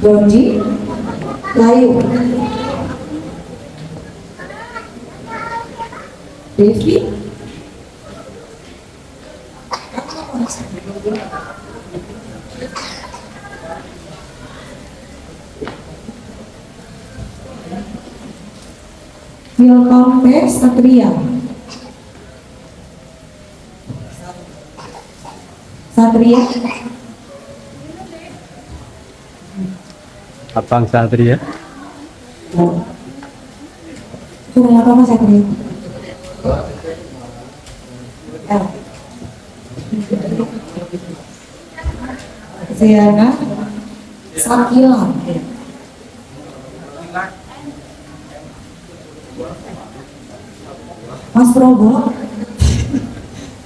Dodi Layu, Devi Wilkompe Satria, Satria Abang Satria. Kurang apa Mas Satria? L. Ziana Sakila, Mas Probo,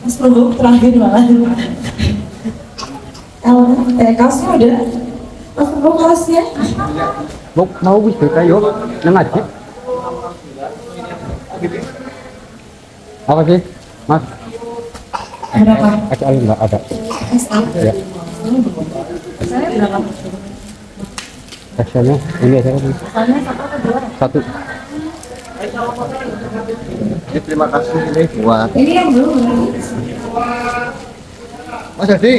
Mas Probo terakhir malah. Kaosnya udah, Mas Probo kaosnya. Mau wis kayo nang ngaji. Apa sih, Mas? Berapa? SL enggak ada. SA. Ya. Saya berapa? SL-nya ini aja. Soalnya satu atau dua? Satu. Terima kasih ini buat Ini yang belum. Mas Adi.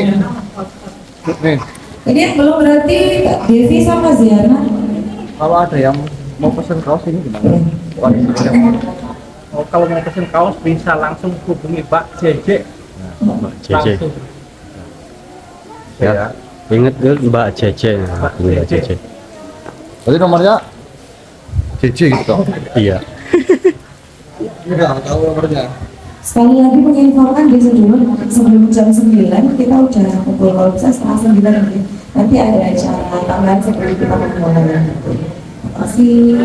Nih, Ini yang belum berarti Devi sama Ziana. kalau ada yang mau pesen kaos ini gimana? Oh, kalau mau pesen kaos bisa langsung hubungi Pak JJ. Mbak Cece. Langsung. Ya. Ingat dulu Mbak Cece. Mbak Mbak Cece. Cece. Berarti nomornya JJ gitu. Iya. Enggak tahu nomornya. Sekali lagi menginfokan di sebelum jam 9 kita udah kumpul, kalau bisa setengah 9 nanti. Nanti ada acara tambahan sebelum kita memulai. Terima kasih.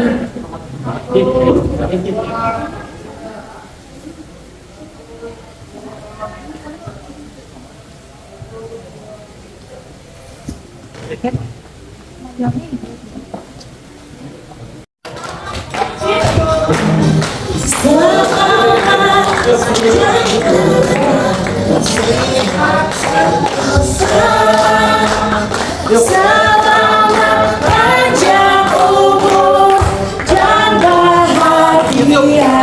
Selamat panjang umur dan bahagia.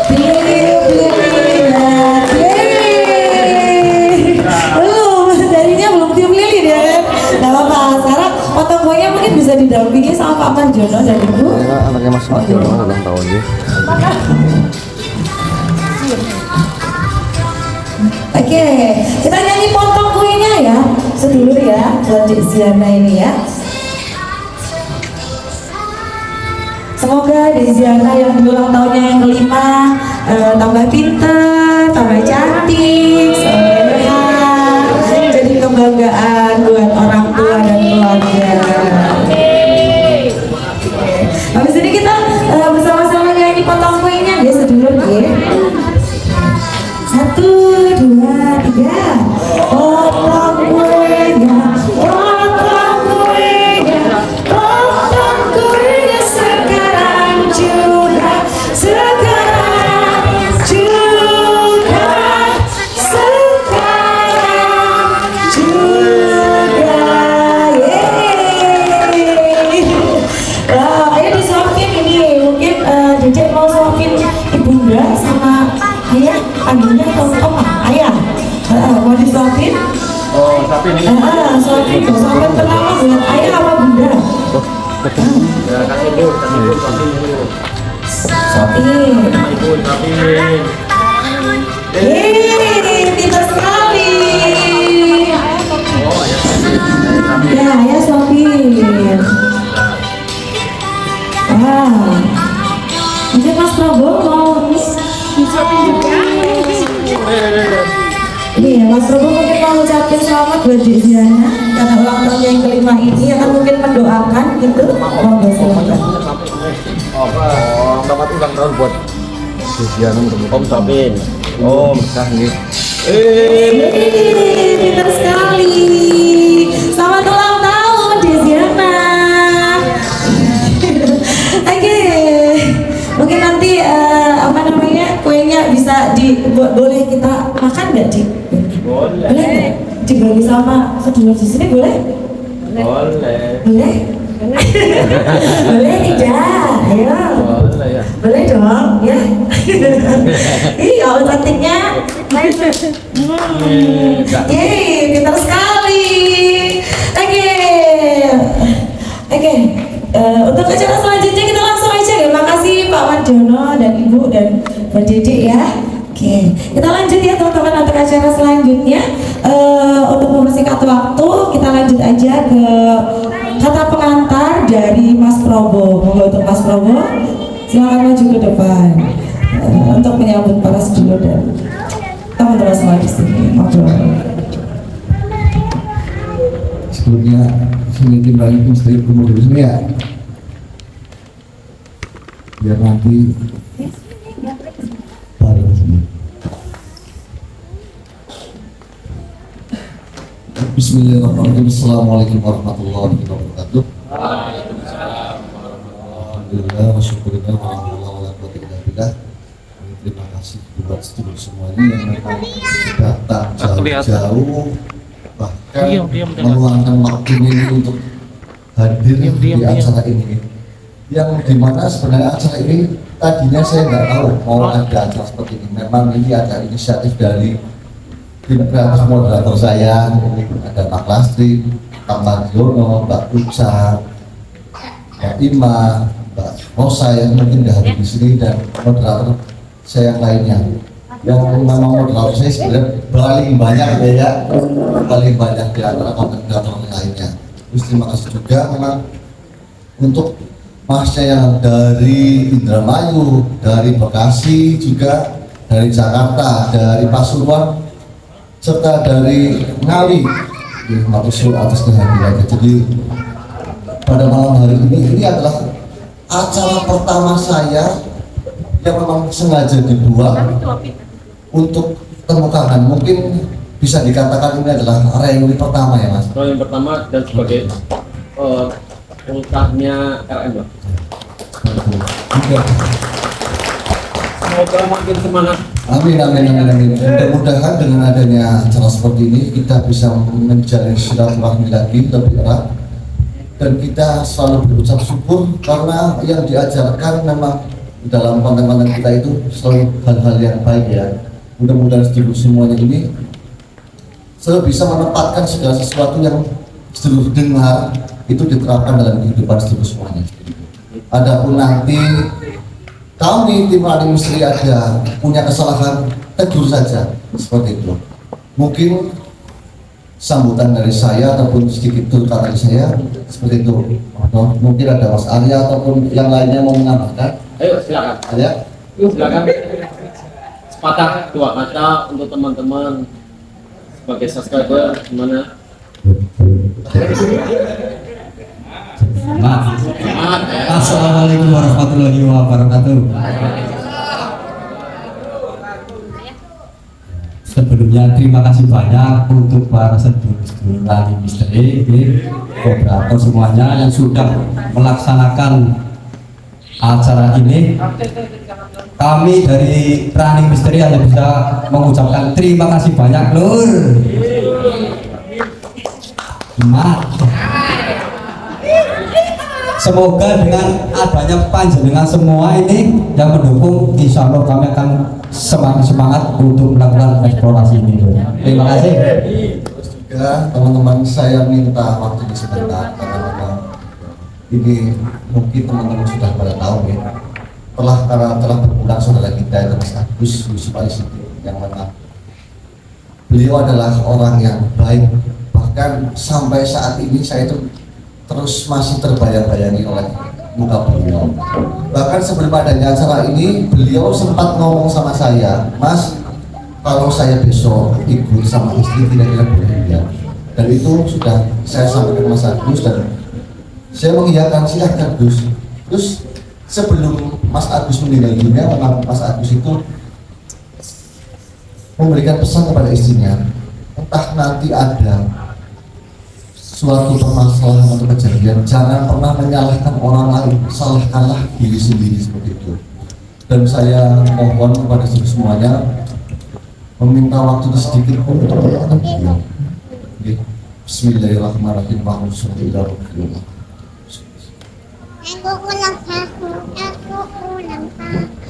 Tiup lilin. Darinya belum tiup lilin ya. Gak apa-apa, sekarang potong kuenya mungkin bisa didampingi sama Pak Marjono dan Ibu. Anaknya Mas Marjono ulang tahun nih. Oke, kita nyanyi potong kuenya ya, sedulur ya, buat Dek Ziana ini ya. Semoga Dek Ziana yang ulang tahunnya yang kelima tambah pinter, tambah cantik, sehat, jadi kebanggaan buat orang tua dan keluarga. Habis ini kita bersama-sama nyanyi potong kuenya ya, sedulur ya. 1, 2, 3. Potong kuenya, potong kuenya, potong kuenya sekarang juga, sekarang juga, sekarang juga. Yeay. Ayo disuapin ini, mungkin Dedek mau suapin ibunda sama ayah, panggilnya atau ayah. Mau disuapin? Oh, tapi ini Suapin pertama buat ayah apa bunda? ya kasih dulu, kasih dulu. Suapin. Ibu, tapi Pintar sekali. oh ya. Ya, ayah suapin. Wah. Mungkin Mas Prabowo mau disuapin juga. Ini ya, Mas Prabowo mungkin mau ucapin selamat buat Dek Ziana karena ulang tahun yang kelima ini, akan mungkin mendoakan gitu. Monggo silakan. Oh, selamat ulang tahun buat Diana Om Sapin. Om, sah nih. Pintar sekali. Selamat ulang tahun Dek Ziana. berbagi sama sedulur di sini boleh? Boleh. Boleh? Boleh tidak? Ayo. Boleh ya. Boleh dong, ya. Iya, cantiknya. Yeay, pintar sekali. Oke. Untuk acara selanjutnya kita langsung aja ya. Makasih Pak Mardiono dan Ibu dan Mbak Dede ya. Oke, kita lanjut ya teman-teman untuk acara selanjutnya. Untuk mempersingkat waktu, kita lanjut aja ke kata pengantar dari Mas Probo. Monggo untuk Mas Probo, silakan maju ke depan untuk menyambut para sedulur dan teman-teman semua di sini. Monggo. Sebelumnya saya timbali istri umur dulu sini ya, biar nanti bareng sini. Bismillahirrahmanirrahim. Assalamualaikum warahmatullahi wabarakatuh. Alhamdulillah wasyukurillah warahmatullahi wabarakatuh. Terima kasih buat sedulur semuanya yang memang sudah tak jauh-jauh bahkan meluangkan waktunya ini untuk hadir di acara ini, yang dimana sebenarnya acara ini tadinya saya nggak tahu mau ada acara seperti ini. Memang ini ada inisiatif dari tim kreatif moderator saya, ada Pak Lastri, Pak Mardiono, Mbak Uca, Mbak Ima, Mbak Rosa yang mungkin sudah hadir di sini, dan moderator saya yang lainnya. Yang memang moderator saya sebenarnya paling banyak paling banyak di antara moderator lainnya. Terus terima kasih juga memang untuk masnya yang dari Indramayu, dari Bekasi, juga dari Jakarta, dari Pasuruan, serta dari Ngawi. Maksud atas kehadirannya. Jadi pada malam hari ini adalah acara pertama saya yang memang sengaja dibuat untuk temu kangen. Mungkin bisa dikatakan ini adalah reuni pertama ya Mas. Reuni pertama dan sebagai ultahnya RM Pak. Semoga makin semangat. Amin. Mudah-mudahan dengan adanya acara seperti ini kita bisa menjalin silaturahmi lagi lebih erat, dan kita selalu berucap syukur karena yang diajarkan memang dalam konten-konten kita itu selalu hal-hal yang baik ya. Mudah-mudahan sedulur semuanya ini selalu bisa menempatkan segala sesuatu yang sedulur dengar itu diterapkan dalam kehidupan sedulur semuanya. Adapun nanti kami tim Running Misteri ada punya kesalahan, tegur saja seperti itu. Mungkin sambutan dari saya ataupun sedikit turut dari saya seperti itu. Atau mungkin ada Mas Arya ataupun yang lainnya mau menambahkan. Ayo silakan. Arya, Silakan. Sepatah dua kata untuk teman-teman sebagai subscriber gimana? Assalamualaikum warahmatullahi wabarakatuh. Sebelumnya terima kasih banyak untuk para sedulur Running Misteri, moderator semuanya yang sudah melaksanakan acara ini. Kami dari Running Misteri hanya bisa mengucapkan terima kasih banyak lur. Semoga dengan adanya panjenengan semua ini yang mendukung, insya Allah kami akan semangat untuk melakukan eksplorasi ini. Terima kasih. terus juga teman-teman saya minta waktunya sebentar karena ini mungkin teman-teman sudah pada tahu ya. Telah berpulang saudara kita Mas Agus Yusuf Alisiti, yang memang beliau adalah orang yang baik, bahkan sampai saat ini saya itu terus masih terbayang-bayangi oleh muka beliau. Bahkan sebelum adanya acara ini beliau sempat ngomong sama saya, Mas, kalau saya besok ikut sama istri kira-kira boleh ya? Dan itu sudah saya sampaikan Mas Agus dan saya mengiyakan, silahkan Gus. Terus sebelum Mas Agus meninggal dunia, memang Mas Agus itu memberikan pesan kepada istrinya, entah nanti ada suatu permasalahan atau kejadian, jangan pernah menyalahkan orang lain, salahkanlah diri sendiri, seperti itu. Dan saya mohon kepada semuanya meminta waktu sedikit untuk mendoakan beliau. Bismillahirrahmanirrahim. Alhamdulillah. Aku ulang tahun.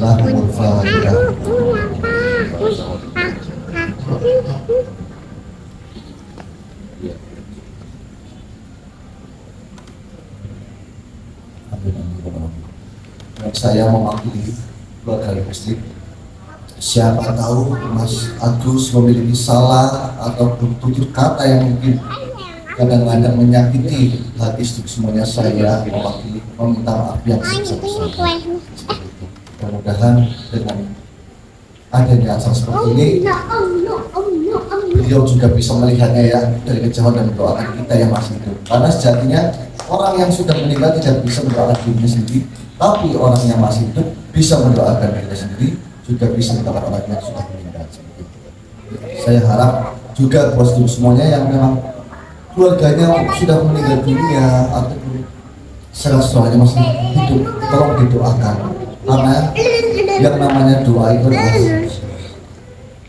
Lahul Fatihah. Saya mewakili keluarga Gusti. Siapa tahu Mas Agus memiliki salah ataupun tutur kata yang mungkin kadang-kadang menyakiti hati semuanya, saya mewakili meminta maaf yang sebesar-besarnya. Mudah-mudahan dengan adanya acara seperti ini, beliau juga bisa melihatnya ya dari kejauhan dan mendoakan kita yang masih hidup. Karena sejatinya orang yang sudah meninggal tidak bisa mendoakan dirinya sendiri, tapi orang yang masih hidup bisa mendoakan dirinya sendiri, juga bisa mendoakan orang yang sudah meninggal. Saya harap juga buat semuanya yang memang keluarganya sudah meninggal dunia ataupun setelahnya masih hidup, tolong didoakan, karena yang namanya doa itu adalah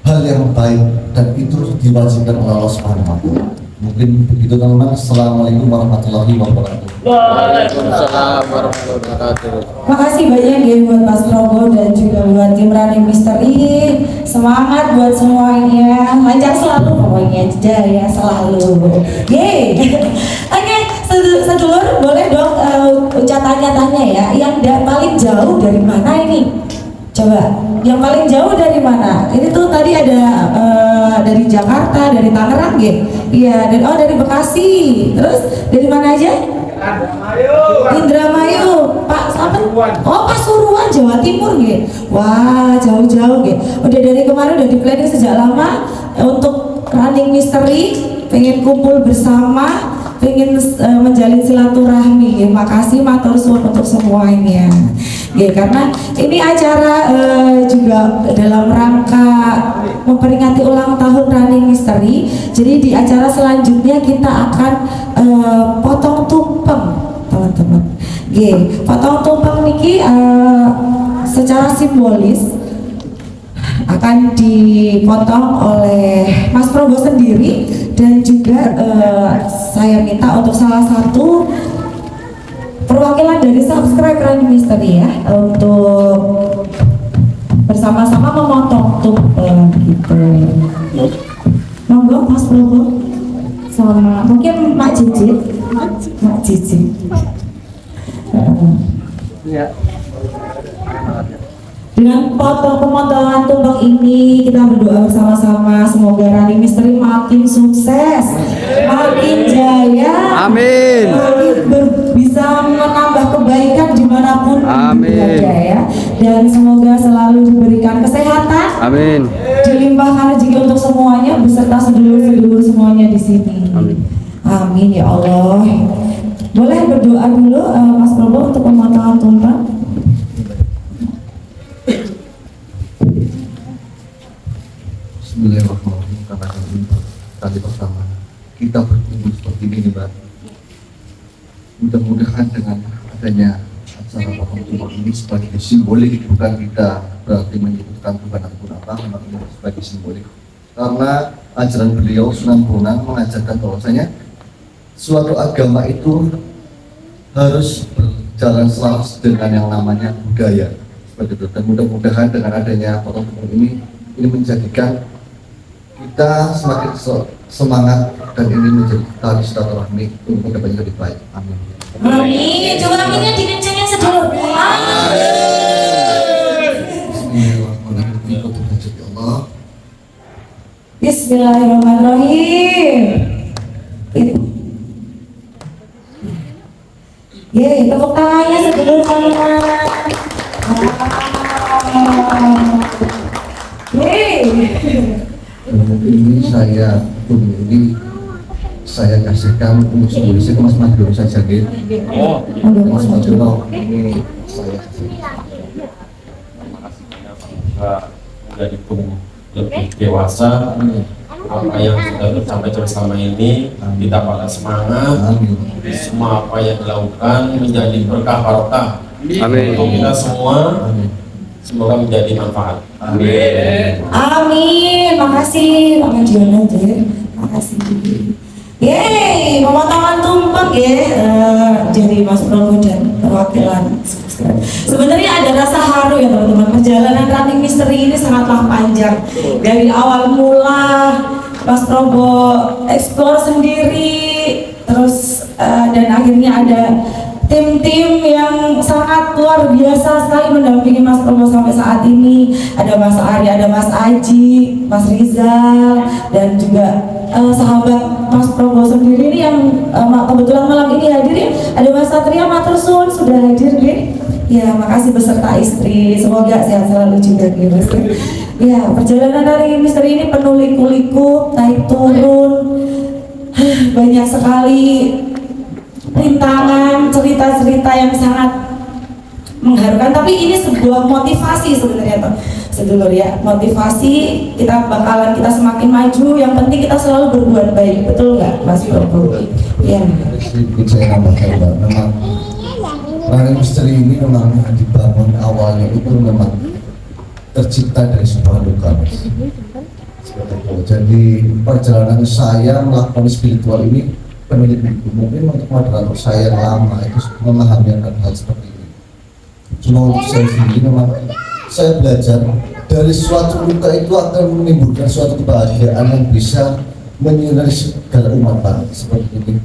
hal yang baik dan itu diwajibkan oleh Allah Subhanahu wa Ta'ala. Mungkin begitu teman-teman. Assalamualaikum warahmatullahi wabarakatuh. Waalaikumsalam warahmatullahi wabarakatuh. Makasih banyak ya buat Mas Probo dan juga buat tim Running Misteri. Semangat buat semuanya, lancar selalu pokoknya, jaya selalu. Yeay. Oke, sedulur boleh dong tanya-tanya ya. Yang paling jauh dari mana ini? Coba, yang paling jauh dari mana? Ini tuh tadi ada dari Jakarta, dari Tangerang ya? Iya, dari Bekasi. Terus dari mana aja? Indramayu. Pak siapa? Oh, Pasuruan, Jawa Timur ya? Wah, jauh-jauh ya. Udah dari kemarin udah di planning sejak lama untuk Running Misteri, pengen kumpul bersama, pengen menjalin silaturahmi. Makasih matur suwun untuk semuanya. Ya, karena ini acara juga dalam rangka memperingati ulang tahun Running Misteri. Jadi di acara selanjutnya kita akan potong tumpeng, teman-teman. Potong tumpeng niki secara simbolis akan dipotong oleh Mas Probo sendiri dan juga saya minta untuk salah satu perwakilan dari subscribe Running Misteri ya untuk bersama-sama memotong tumpeng gitu. Monggo Mas Probo sama mungkin Mak Cici. Ya. Dengan pemotongan tumpeng ini kita berdoa bersama-sama semoga Running Misteri makin sukses, makin jaya, Amin. makin bisa menambah kebaikan dimanapun berada ya, dan semoga selalu diberikan kesehatan, Amin. dilimpahkan rezeki untuk semuanya beserta sedulur-sedulur semuanya di sini. Amin. Amin ya Allah. Boleh berdoa dulu Mas Probo untuk pemotongan tumpeng. Bismillahirrahmanirrahim. Karena kali pertama kita berkumpul seperti ini Mbak, mudah-mudahan dengan adanya acara potong tumpeng ini sebagai simbolik, bukan kita berarti menyebutkan Tuhan ataupun apa, memang ini sebagai simbolik karena ajaran beliau Sunan Bonang mengajarkan bahwasanya suatu agama itu harus berjalan selaras dengan yang namanya budaya seperti itu. Dan mudah-mudahan dengan adanya potong tumpeng ini menjadikan kita semakin semangat dan ini menjadi tali silaturahmi untuk kedepannya lebih baik. Amin. Amin. Coba aminnya dikencengin sedulur. Amin. Bismillahirrahmanirrahim. Ya Allah. Bismillahirrahmanirrahim. Yeay, tepuk tangannya sedulur kalian. Ini saya saya kasihkan untuk simbolisnya ke Mas Maduro saja gitu. Oh, Mas Maduro ini saya kasih. Menjadi pun lebih dewasa, apa yang sudah tercapai selama ini kita pada semangat, Amin. semua apa yang dilakukan menjadi berkah barokah Amin. untuk kita semua, semoga menjadi manfaat. Amin. Amin. Makasih Pak Madiana aja. Makasih. pemotongan tumpeng ya, jadi Mas Probo dan perwakilan. Sebenarnya ada rasa haru ya teman-teman. Perjalanan running misteri ini sangatlah panjang. Dari awal mula Mas Probo explore sendiri, terus dan akhirnya ada tim-tim yang sangat luar biasa sekali mendampingi Mas Probo sampai saat ini. Ada Mas Ari, ada Mas Aji, Mas Rizal, dan juga sahabat Mas Probo sendiri ini yang kebetulan malam ini hadir ya. Ada Mas Satria Matursun sudah hadir nih. Ya, makasih beserta istri. Semoga sehat selalu juga nih Mas. Ya, perjalanan dari misteri ini penuh liku-liku, naik turun, banyak sekali rintangan, cerita-cerita yang sangat mengharukan, tapi ini sebuah motivasi sebenarnya toh sedulur ya, motivasi kita semakin maju, yang penting kita selalu berbuat baik, betul nggak Mas Probo? Iya. Sedikit saya nambahkan Mbak, memang running misteri ini memang dibangun awalnya itu memang tercipta dari sebuah luka. Jadi perjalanan saya melakukan spiritual ini pemilik buku mungkin untuk moderator saya lama itu memahami hal seperti ini. Cuma untuk saya sendiri memang saya belajar dari suatu luka itu akan menimbulkan suatu kebahagiaan yang bisa menyinari segala umat seperti ini.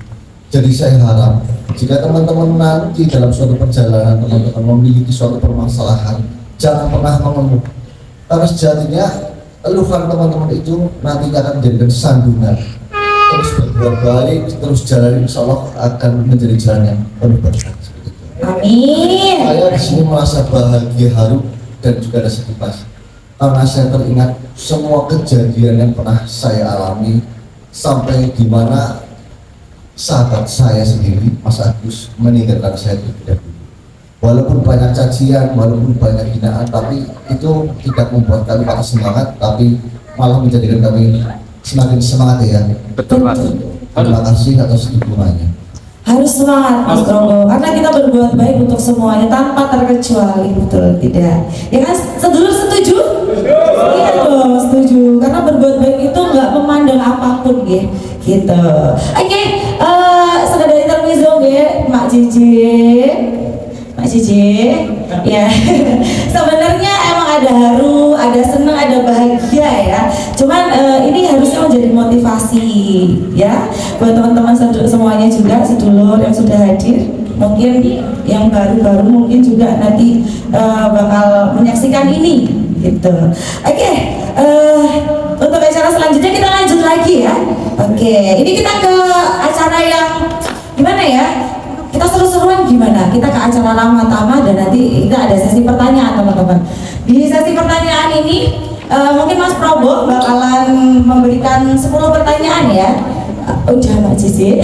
Jadi saya harap jika teman-teman nanti dalam suatu perjalanan teman-teman memiliki suatu permasalahan, jangan pernah mengeluh, karena sejatinya keluhan teman-teman itu nantinya akan menjadikan sandungan. Terus berbuat baik, terus jalan insya Allah akan menjadi jalan yang penuh berkah. Amin. Saya di sini merasa bahagia, haru, dan juga ada sedih pas karena saya teringat semua kejadian yang pernah saya alami sampai di mana sahabat saya sendiri, Mas Agus, meninggalkan saya terlebih dahulu. Walaupun banyak cacian, walaupun banyak hinaan, tapi itu tidak membuat kami patah semangat, tapi malah menjadikan kami semakin semangat ya. Betul Mas. Terima kasih atas dukungannya. Harus semangat Mas Probo, karena kita berbuat baik untuk semuanya tanpa terkecuali, betul tidak? Ya kan, sedulur setuju? Iya dong, setuju. Karena berbuat baik itu nggak memandang apapun ya, gitu. Oke, sekedar intermezzo ya, Mak Cici, ya. Sebenarnya emang ada haru, ada senang, ada bahagia ya. Cuman ini harusnya menjadi motivasi ya buat teman-teman semuanya juga, sedulur yang sudah hadir, mungkin yang baru-baru mungkin juga nanti bakal menyaksikan ini, gitu. Oke, untuk acara selanjutnya kita lanjut lagi ya. Oke, ini kita ke acara yang gimana ya? Kita seru-seruan gimana? Kita ke acara ramah tamah dan nanti kita ada sesi pertanyaan teman-teman. Di sesi pertanyaan ini mungkin Mas Probo bakalan memberikan 10 pertanyaan ya. Udah Mbak Cici.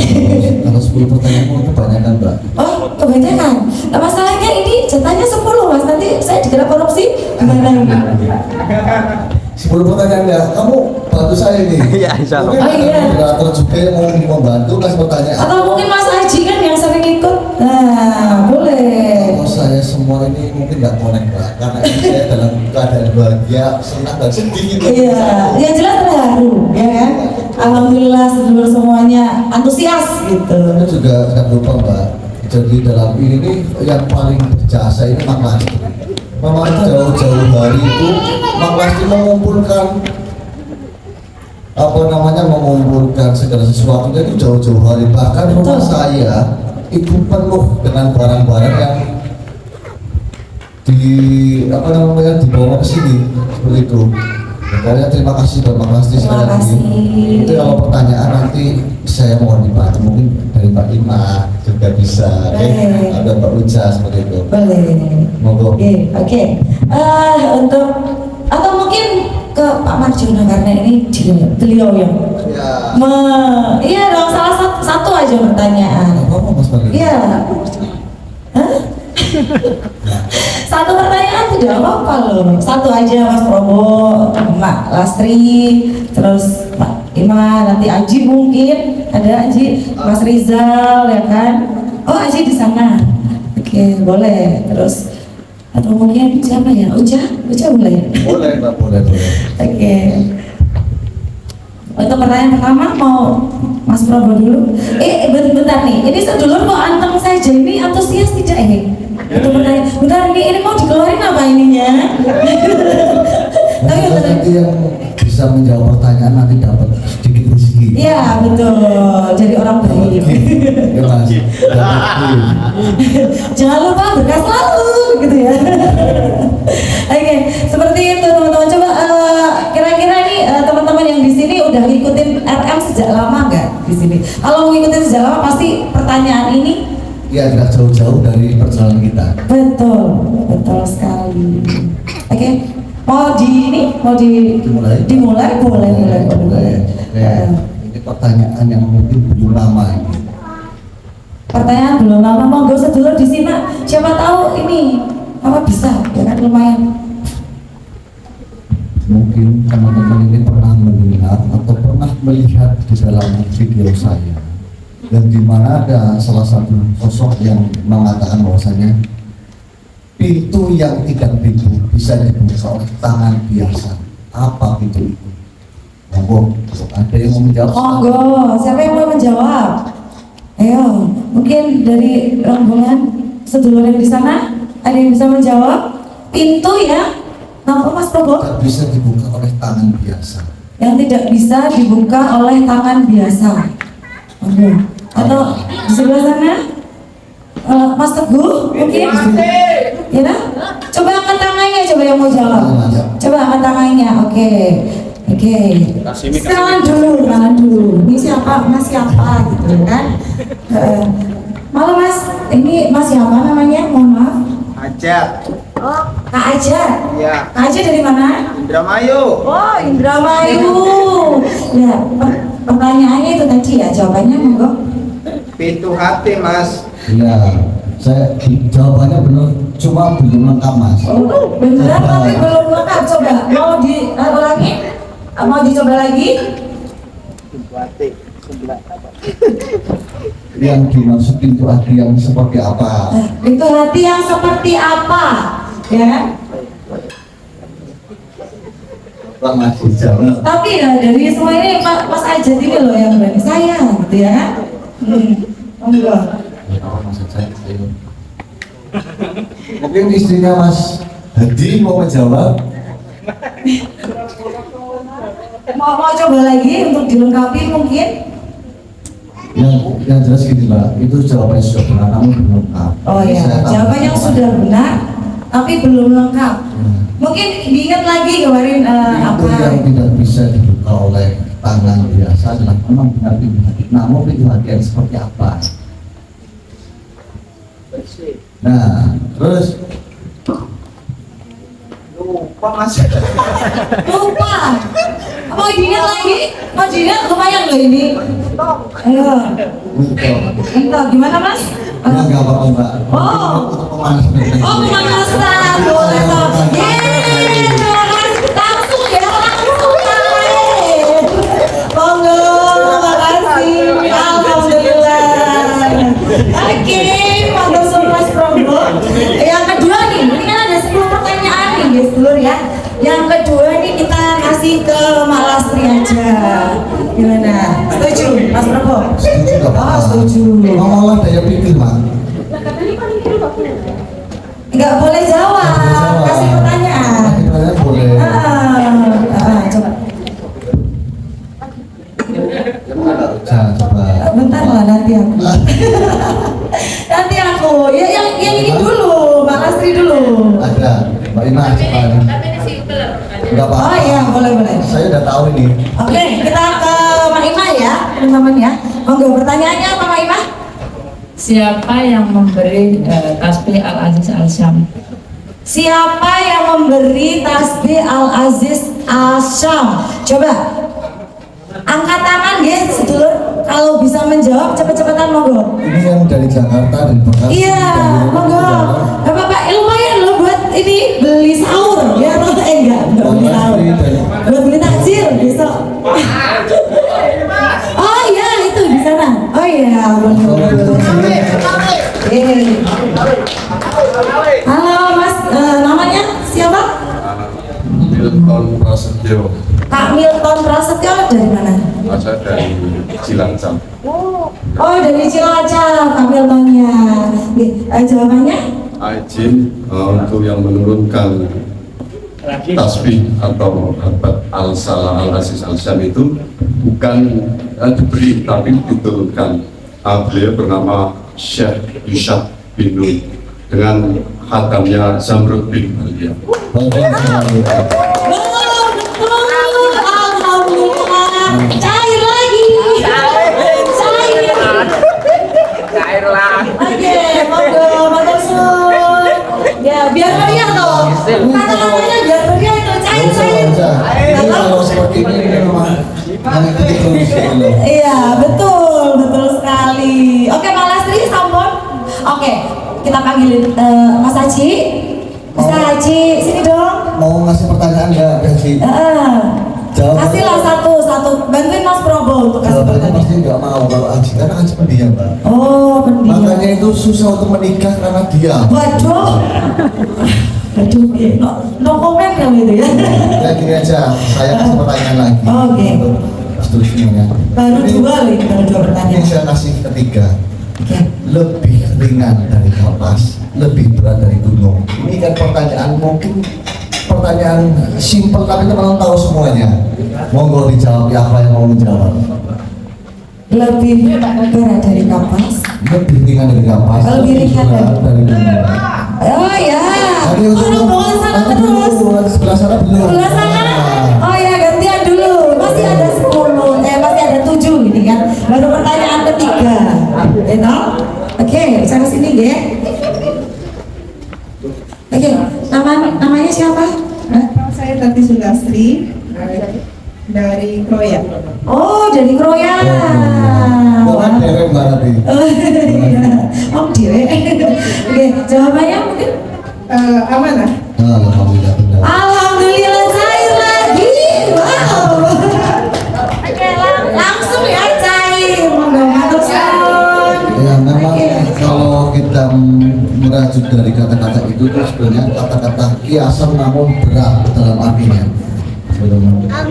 Kalau 10 pertanyaan mau kebanyakan Mbak. Oh kebanyakan. Nah, masalahnya ini jatahnya 10 Mas. Nanti saya dikira korupsi gimana ini? 10 pertanyaan ya, kamu bantu saya nih. Iya, insya Allah. Oh iya. Moderator juga mau membantu kasih pertanyaan. Atau mungkin Mas Aji kan yang sering ikut. Nah, boleh. Kalau saya semua ini mungkin nggak connect Mbak, karena ini saya dalam keadaan bahagia, senang dan sedih gitu. Iya, yang jelas terharu, ya kan? Alhamdulillah sedulur semuanya antusias gitu. Saya juga tidak lupa Mbak, jadi dalam ini nih yang paling berjasa ini Mak Lasti. Memang jauh-jauh hari itu Mak Lasti mengumpulkan mengumpulkan segala sesuatu itu jauh-jauh hari, bahkan rumah saya itu penuh dengan barang-barang yang dibawa ke sini seperti itu. Makanya terima kasih buat Mak Lasti sekali lagi. Itu kalau pertanyaan nanti saya mohon dibantu, mungkin dari Mbak Ima juga bisa, ada Mbak Uca seperti itu. Boleh. Monggo. Oke. Untuk atau mungkin ke Pak Marjono karena ini beliau yang iya dong, salah satu aja pertanyaan. Apa Mas Marjono? Iya. Hah? Satu pertanyaan tidak apa-apa loh. Satu aja Mas Probo, Mak Lastri, terus Pak Ima, nanti Aji mungkin ada Aji, Mas Rizal ya kan? Oh Aji di sana. Oke, boleh. Terus atau mungkin siapa ya? Uca boleh? Boleh Mbak, boleh. Oke. Untuk pertanyaan pertama mau Mas Prabowo dulu. Bentar nih, ini sedulur kok anteng saja, ini antusias tidak ini? Untuk pertanyaan, bentar ini mau dikeluarin apa ininya? Tapi nanti yang bisa menjawab pertanyaan nanti dapat sedikit rezeki. Iya betul, jadi orang baik. Ya Mas. Jangan lupa berkas selalu, gitu ya. Oke, seperti itu teman-teman. Coba kira-kira nih teman-teman yang di sini udah ngikutin RM sejak lama nggak di sini? Kalau ngikutin sejak lama pasti pertanyaan ini. Ya tidak jauh-jauh dari perjalanan kita. Betul, betul sekali. Oke, mau dimulai, boleh. Ini pertanyaan yang mungkin belum lama ini. Pertanyaan belum lama, monggo sedulur disimak. Siapa tahu ini apa bisa, ya kan lumayan. Mungkin teman-teman ini pernah mendengar atau pernah melihat di dalam video saya, dan di mana ada salah satu sosok yang mengatakan bahwasanya pintu yang tidak bisa dibuka oleh tangan biasa. Apa pintu itu? Monggo, ada yang mau menjawab? Monggo, siapa yang mau menjawab? Ayo, mungkin dari rombongan sedulur yang di sana ada yang bisa menjawab? Pintu ya? Kenapa Mas Prabowo? Tidak bisa dibuka oleh tangan biasa. Yang tidak bisa dibuka oleh tangan biasa. Oke. Atau di sebelah sana? Mas Teguh mungkin? Ya nah? Coba angkat tangannya, coba yang mau jawab. Coba angkat tangannya, oke. Kenalan dulu. Ini siapa? Mas siapa gitu kan? Malam Mas, ini Mas siapa namanya? Mohon maaf. Aja. Oh, Kak Aja. Iya. Kak Aja dari mana? Indramayu. Oh, Indramayu. Ya, pertanyaannya itu tadi ya, jawabannya monggo. Pintu hati, Mas. Iya, saya jawabannya benar, cuma belum lengkap Mas. Oh, beneran tapi belum lengkap. Coba mau diulangi? Mau dicoba lagi? Pintu hati sebelah apa? Yang dimaksud pintu hati yang seperti apa? Itu hati yang seperti apa? Ya. Pak Mas jawab. Tapi ya dari semua ini Mas Aja ini loh yang berani saya, gitu ya. Enggak. Mungkin istrinya Mas Hadi mau menjawab. Mau coba lagi untuk dilengkapi mungkin? Yang jelas gini lah, itu jawabannya sudah benar namun belum lengkap. Oh ya, jawabannya sudah benar tapi belum lengkap. Mungkin diingat lagi kemarin Itu yang tidak bisa dibuka oleh tangan biasa adalah memang benar pintu hati. Namun pintu hati yang seperti apa? Nah, terus Lupa, Mas. lupa. Mau diingat lagi? Mau diingat lumayan loh ini. Ayo. Entah gimana Mas? Enggak apa-apa Mbak. Oh. Untuk pemanasan. Oh, pemanasan boleh toh. Yeay, langsung ya, langsung naik. Monggo, makasih. Alhamdulillah. Oke, monggo Mas Prabowo. Yang kedua nih, ini kan ada 10 pertanyaan nih, guys, dulur ya. Yang kedua nih kita kasih ke Mak Lastri aja. Gimana? Setuju, Mas Prabowo? Setuju nggak Pak? Oh, setuju. Mau olah daya pikir Pak. Nggak boleh jawab, kasih pertanyaan. Pertanyaan boleh. Coba. Coba. Bentar lah nanti aku. Nanti aku. Ya yang ini dulu, Mbak Lastri dulu. Ada Mbak Ina. Enggak apa-apa. Oh iya, boleh. Saya udah tahu ini. Oke, kita ke Mbak Ima ya, teman-teman ya. Monggo pertanyaannya apa Mbak Ima? Siapa yang memberi tasbih Al-Aziz Al-Syam? Siapa yang memberi tasbih Al-Aziz Al-Syam? Coba angkat tangan guys, sedulur. Kalau bisa menjawab cepet-cepetan monggo. Ini yang dari Jakarta dan Bekasi. Iya, monggo. Bapak lumayan loh buat ini beli sahur ya atau enggak beli sahur. Buat beli takjil besok. Oh iya itu di sana. Oh iya. Halo Mas, namanya siapa? Milton Prasetyo. Pak Milton Prasetyo dari mana? saya dari Cilacap. Oh, dari Cilacap, Kak Miltonnya. Jawabannya? Izin untuk yang menurunkan tasbih atau habat al-salah al-aziz al-syam itu bukan diberi tapi diturunkan. Beliau bernama Syekh Yusyad bin Nun dengan hatamnya Zamrud bin Aliyah. Alhamdulillah, cair lagi. Cair lah. Oke, monggo, Sun. Ya, biar meriah dong. Kata-katanya biar meriah itu, cair. Ini kalau seperti ini memang hanya ketika Iya, betul sekali. Oke, Pak Lastri, sampun. Oke, kita panggilin Mas Haji. Mas Haji, sini dong. mau ngasih pertanyaan nggak Haji? Kasihlah satu. Bantuin Mas Probo untuk kasih Jawabannya pertanyaan. pasti nggak mau kalau Haji karena Haji pendiam, Mbak. Oh, pendiam. Makanya itu susah untuk menikah karena diam. Waduh. Aduh, no comment kalau itu ya. Ya gini aja, saya kasih pertanyaan lagi. Oke. Seterusnya. Baru dua Ini pertanyaan. saya kasih ketiga. Oke. Lebih ringan dari kapas, lebih berat dari gunung. Ini kan pertanyaan mungkin pertanyaan simpel tapi teman-teman tahu semuanya. Monggo dijawab ya, apa yang mau menjawab. Lebih berat dari kapas. Lebih ringan dari kapas, Lebih ringan berat dari gunung. Oh ya. Tadi untuk Rombongan sana nanti dulu, terus. nanti sebelah sana belum. Sebelah sana. Oh ya, gantian dulu. Masih ada 10, masih ada 7 ini kan. Baru pertanyaan ketiga. Gitu? Oke, sana sini ya. Oke, namanya siapa? Hah? Saya Tati Sulastri dari Kroya. Oh, dari Kroya. Bukan derek Mbak Rati. Oh iya. Oh, dewe. Oke, jawabannya mungkin Amanah. Alhamdulillah benar. alhamdulillah cair lagi. Wow. Oke, langsung ya cair. Monggo matur suwun. Ya memang kalau kita merajuk dari kata-kata itu sebenarnya kata-kata kiasan namun berat dalam artinya.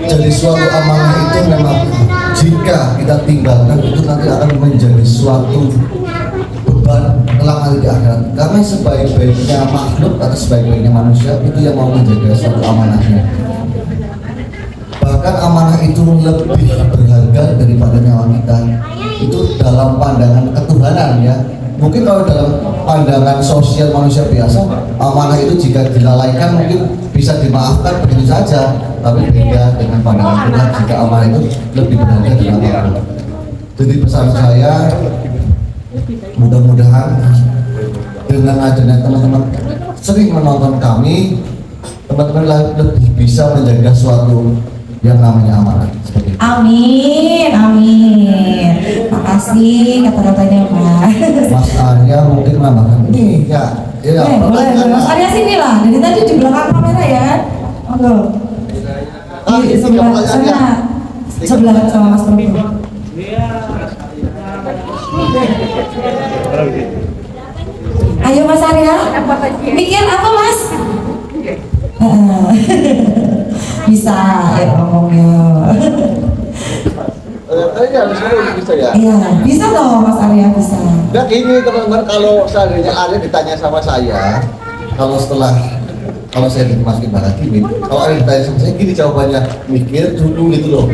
Jadi suatu amanah itu memang jika kita tinggalkan itu nanti akan menjadi suatu beban kelak nanti di akhirat. Karena sebaik-baiknya makhluk atau sebaik-baiknya manusia itu yang mau menjaga suatu amanahnya. Bahkan amanah itu lebih berharga daripada nyawa kita. Itu dalam pandangan ketuhanan ya. Mungkin kalau dalam pandangan sosial manusia biasa, amanah itu jika dilalaikan mungkin bisa dimaafkan begitu saja. Tapi beda dengan pandangan Tuhan jika amanah itu lebih berharga dari apapun. Jadi pesan saya, mudah-mudahan dengan adanya teman-teman sering menonton kami, teman-teman lebih bisa menjaga suatu yang namanya amanah seperti itu. Amin. Makasih kata-katanya Mas. Mas Arya mungkin menambahkan ini ya. Boleh. Mas Arya sini lah. Dari tadi di belakang kamera ya. Monggo. Di sebelah sana. Sebelah sama Mas Probo. Ayo Mas Arya. Mikir apa Mas? Bisa ya ngomongnya. Bisa ya. Iya, bisa dong Mas Arya bisa. Dan ini teman-teman kalau seandainya Arya ditanya sama saya, kalau saya dimasukin barat ini, kalau Arya ditanya sama saya gini jawabannya, mikir dulu gitu loh.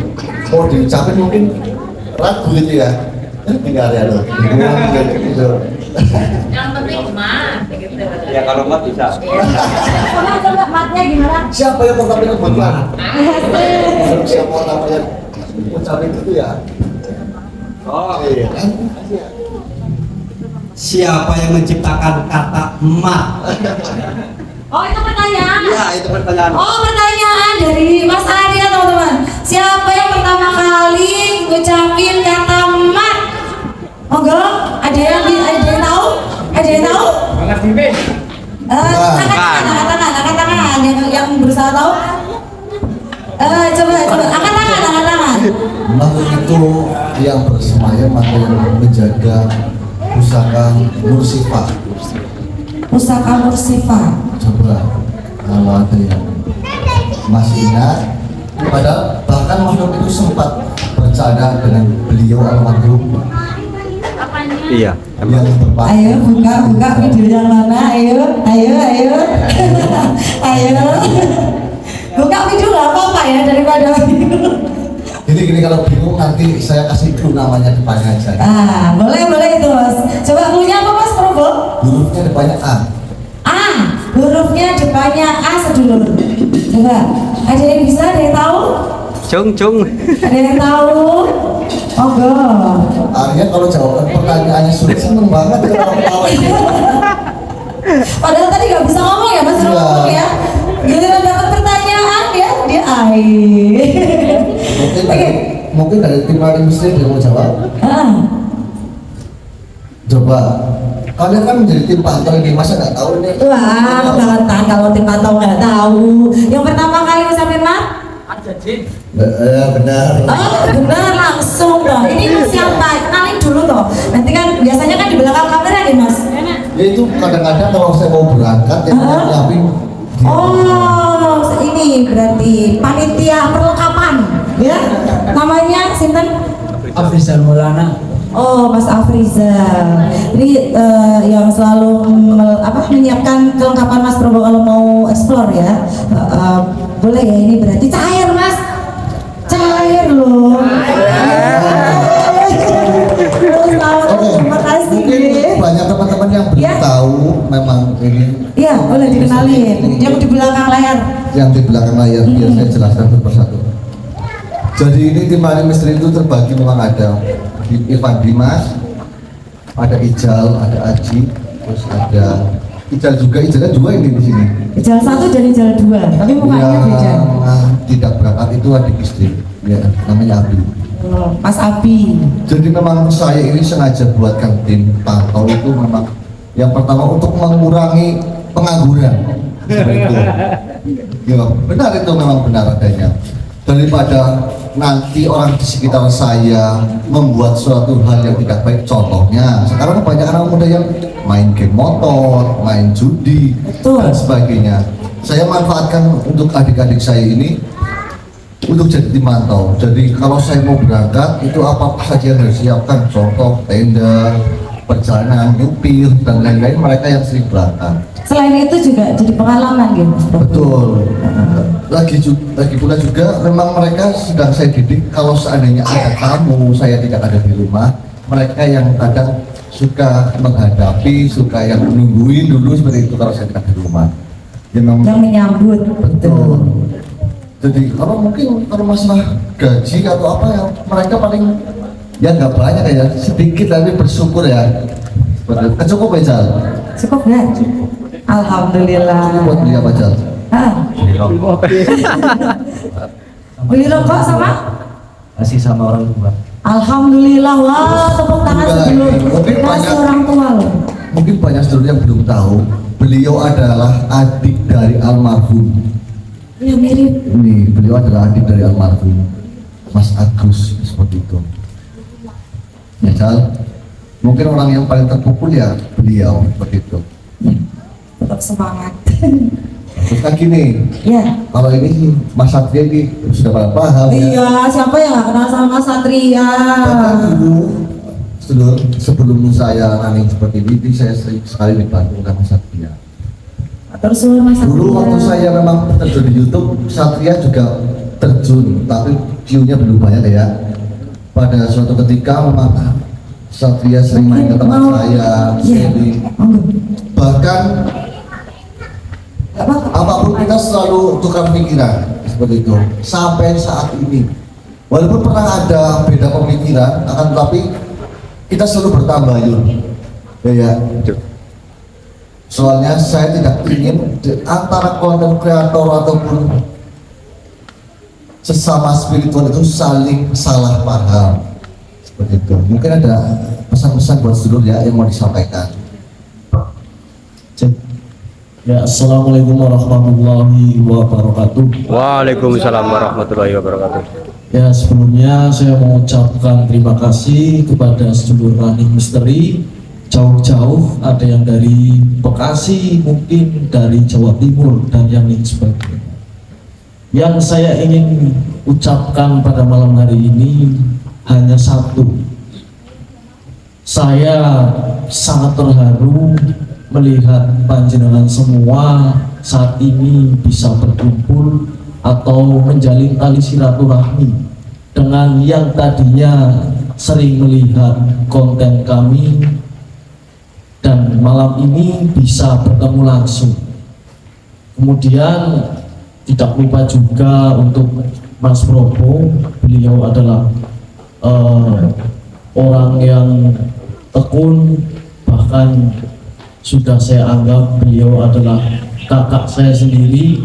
Mau diucapin mungkin ragu gitu ya. Ini Arya loh. Gitu. Yang penting mah gitu. Ya kalau mat bisa. Coba matnya gimana? Siapa yang mengucapin kebetulan? Siapa namanya ucapin itu ya? Oh, Iya kan? siapa yang menciptakan kata mat? Oh itu pertanyaan. Ya, itu pertanyaan. Oh pertanyaan dari Mas Arya teman-teman. Siapa yang pertama kali ngucapin kata mat? Monggo, ada yang tahu? Ada yang tahu? Banget bimbing. Angkat tangan yang berusaha tahu. Coba angkat tangan. Makhluk itu yang bersemayam atau yang menjaga pusaka Mursifah. Pusaka Mursifah. Coba kalau ada yang masih ingat, padahal bahkan makhluk itu sempat berbicara dengan beliau almarhum Iya. yang berpakaian. Ayo buka video yang mana? Ayo. Ayo. Buka video nggak apa-apa ya daripada Gini kalau bingung nanti saya kasih dulu namanya depannya aja. Boleh itu Mas. Coba punya apa Mas Probo? Hurufnya depannya A. Hurufnya depannya A sedulur. Coba, ada yang bisa, ada yang tahu? Cung. Ada yang tahu? Monggo. Arya kalau jawaban pertanyaannya sulit seneng banget ya kalau tahu. Padahal tadi nggak bisa ngomong ya Mas, Iya. ngomong ya. Giliran dapat pertanyaan ya, dia Mungkin dari tim Mari Muslim yang mau jawab. Coba, kalian kan menjadi tim pantau ini, masa nggak tahu nih? Wah, kebangetan kalau tim pantau nggak tahu. Yang pertama kali ucapin Mas? Ada Jin. Benar. Benar langsung dong. Ini siapa? Kenalin dulu toh. Nanti kan biasanya kan di belakang kamera nih Mas. Ya itu kadang-kadang kalau saya mau berangkat ya nyiapin. Oh, ini berarti panitia perlengkapan, ya? Namanya Sinten? Afrizal Maulana. Oh, Mas Afrizal. Ini yang selalu menyiapkan kelengkapan Mas Probo kalau mau explore ya. Boleh ya, ini berarti cair Mas. Cair loh. Terima kasih. Mungkin banyak teman-teman yang belum tahu memang ini. Iya, boleh dikenalin. Yang di belakang layar. Yang di belakang layar biar saya jelaskan satu persatu. Jadi ini tim Mari Misteri itu terbagi, memang ada Irfan Dimas, ada Ijal, ada Aji, terus ada Ijal juga. Ijalnya dua ini di sini. Ijal 1 dan Ijal 2, tapi mukanya beda. Yang tidak berangkat itu adik istri, ya namanya Abi. Mas Abi. Jadi memang saya ini sengaja buatkan tim pantau itu memang yang pertama untuk mengurangi pengangguran. Seperti itu. Ya, benar itu memang benar adanya. Daripada nanti orang di sekitar saya membuat suatu hal yang tidak baik, contohnya sekarang banyak anak muda yang main game motor, main judi, dan sebagainya. Saya manfaatkan untuk adik-adik saya ini untuk jadi tim pantau. Jadi kalau saya mau berangkat itu apa saja yang harus siapkan, contoh tenda, perjalanan, nyupir dan lain-lain, mereka yang sering berangkat. Selain itu juga jadi pengalaman gitu. Betul. Lagi pula juga memang mereka sedang saya didik, kalau seandainya ada tamu saya tidak ada di rumah, mereka yang kadang suka menghadapi, suka yang menungguin dulu seperti itu kalau saya tidak di rumah. Yang menyambut. Betul. Jadi kalau mungkin kalau masalah gaji atau apa ya, mereka paling ya nggak banyak ya, sedikit tapi bersyukur ya. Cukup ya Jal? Cukup nggak? Alhamdulillah. Cukup buat beli apa Jal? Beli rokok sama? Kasih sama orang tua. Alhamdulillah, wah tepuk tangan sebelum kasih orang tua loh. Mungkin banyak saudara yang belum tahu, beliau adalah adik dari almarhum. Ya mirip. Ini beliau adalah adik dari almarhum Mas Agus, seperti itu. Ya Jal, mungkin orang yang paling terpukul ya beliau, seperti itu. Tetap semangat. Terus kan gini, ya. Kalau ini sih Mas Satria ini sudah pada paham ya. Iya, siapa yang nggak kenal sama Mas Satria? Bahkan dulu sebelum saya running seperti ini, saya sering sekali dibantu oleh Mas Satria. Terus Mas Satria. Dulu waktu saya memang terjun di YouTube, Satria juga terjun, tapi view-nya belum banyak ya. Pada suatu ketika memang Satria sering main ke teman saya, Shelly. Bahkan apapun kita selalu tukar pikiran seperti itu sampai saat ini. Walaupun pernah ada beda pemikiran, akan tetapi kita selalu bertambah Yun. Ya. Soalnya saya tidak ingin antara konten kreator ataupun sesama spiritual itu saling salah paham seperti itu. Mungkin ada pesan-pesan buat sedulur ya yang mau disampaikan. Ya, assalamualaikum warahmatullahi wabarakatuh. Waalaikumsalam warahmatullahi wabarakatuh. Ya, sebelumnya saya mengucapkan terima kasih kepada sedulur Running Misteri jauh-jauh, ada yang dari Bekasi, mungkin dari Jawa Timur dan yang lain sebagainya. Yang saya ingin ucapkan pada malam hari ini, hanya satu. Saya sangat terharu melihat panjenengan semua saat ini bisa berkumpul atau menjalin tali silaturahmi dengan yang tadinya sering melihat konten kami, dan malam ini bisa bertemu langsung. Kemudian tidak lupa juga untuk Mas Probo, beliau adalah orang yang tekun, bahkan sudah saya anggap beliau adalah kakak saya sendiri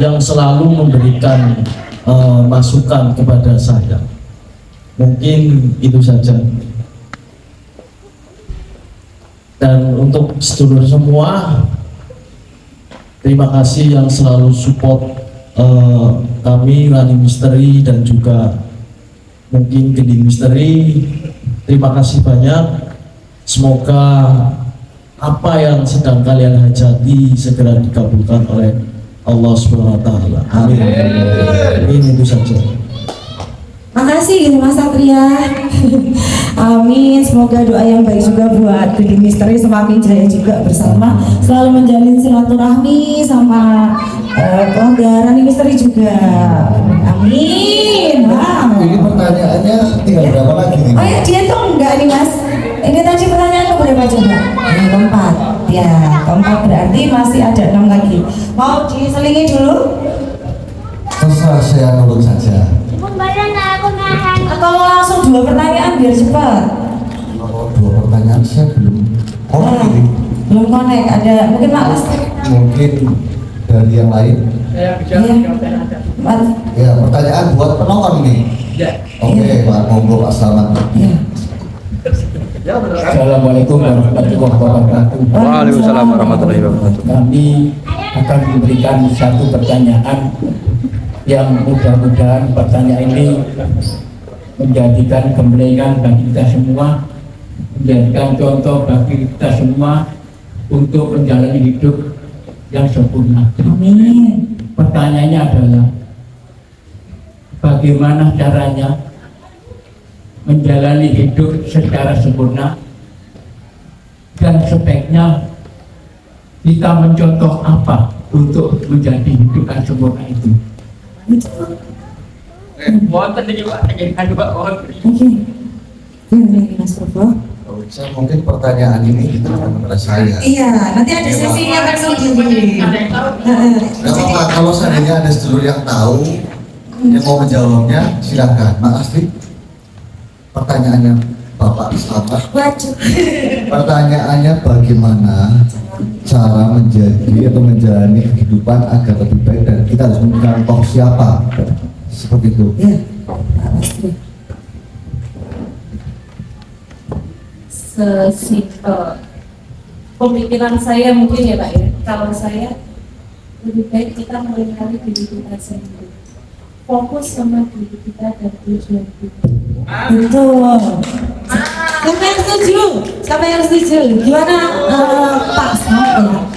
yang selalu memberikan masukan kepada saya. Mungkin itu saja. Dan untuk sedulur semua, terima kasih yang selalu support kami Running Misteri dan juga mungkin Gending Misteri. Terima kasih banyak. Semoga apa yang sedang kalian hajati segera dikabulkan oleh Allah Subhanahu wa taala. Amin. Ini itu saja. Makasih Mas Satria. Amin. Semoga doa yang baik juga buat Gending Misteri semakin jaya juga bersama, selalu menjalin silaturahmi sama keluarga Running Misteri juga. Amin. Wow. Ini pertanyaannya tinggal berapa lagi nih? Oh ya, dia tuh enggak nih Mas. Ini tadi pertanyaan berapa coba? Yang keempat. Ya, keempat berarti masih ada 6 lagi. Mau diselingi dulu? Terserah, saya nurut saja. Atau langsung 2 pertanyaan biar cepat? Kalau 2 pertanyaan saya belum connect. Belum connect, ada mungkin Mak Mas? Mungkin dari yang lain. Saya bisa Mas. Ya, pertanyaan buat penonton ini. Ya. Oke, Pak, monggo Pak Selamat. Assalamualaikum warahmatullahi wabarakatuh. Waalaikumsalam warahmatullahi wabarakatuh. Kami akan memberikan satu pertanyaan yang mudah-mudahan pertanyaan ini menjadikan gemblengan bagi kita semua, menjadikan contoh bagi kita semua untuk menjalani hidup yang sempurna. Amin. Pertanyaannya adalah, bagaimana caranya menjalani hidup secara sempurna, dan sebaiknya kita mencontoh apa untuk menjadi hidup yang sempurna itu? Wonten iki Pak, jangan Pak. Oke. Ini Mas Probo. Saya mungkin pertanyaan ini ditujukan kepada saya. Iya, nanti ada sesinya kan sendiri. Gak apa-apa, kalau seandainya ada sedulur yang tahu yang mau menjawabnya, silakan. Mas Asri, pertanyaannya Bapak Selamat. Pertanyaannya bagaimana cara menjadi atau menjalani kehidupan agar lebih baik dan kita harus mencontoh siapa, seperti itu. Iya, Pak Asri. Sesimpel pemikiran saya mungkin ya Pak ya, kalau saya lebih baik kita mengenali diri kita sendiri, fokus sama diri kita dan tujuan kita. Betul. Siapa yang setuju? Siapa yang setuju? Gimana Pak Selamat?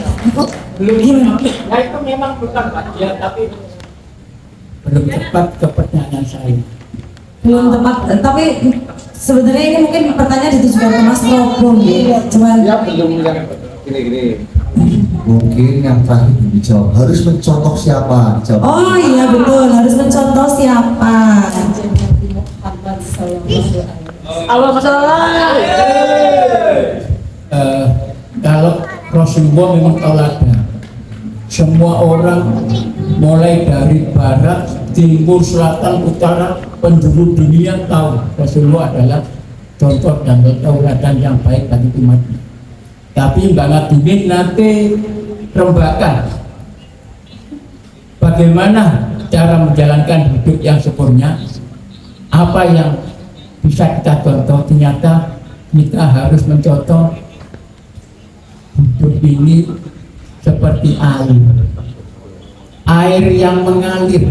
Gimana? Ya itu memang bukan Pak, ya tapi Belum tepat ke pertanyaan saya. Belum tepat, tapi sebenarnya ini mungkin pertanyaan ditujukan ke Mas Probo ya. Cuman belum yang gini. Mungkin yang terakhir dijawab, harus mencontoh siapa? Dijawab. oh iya betul, harus mencontoh siapa. Muhammad sallallahu alaihi wasallam. Allah masalah. Kalau Rasulullah memang tauladan, semua orang mulai dari barat, timur, selatan, utara, penjuru dunia tahu Rasulullah adalah contoh dan tauladan yang baik bagi umat. Tapi Mbak Ngadudin nanti rembakan bagaimana cara menjalankan hidup yang sempurna, apa yang bisa kita contoh. Ternyata kita harus mencontoh hidup ini seperti air yang mengalir.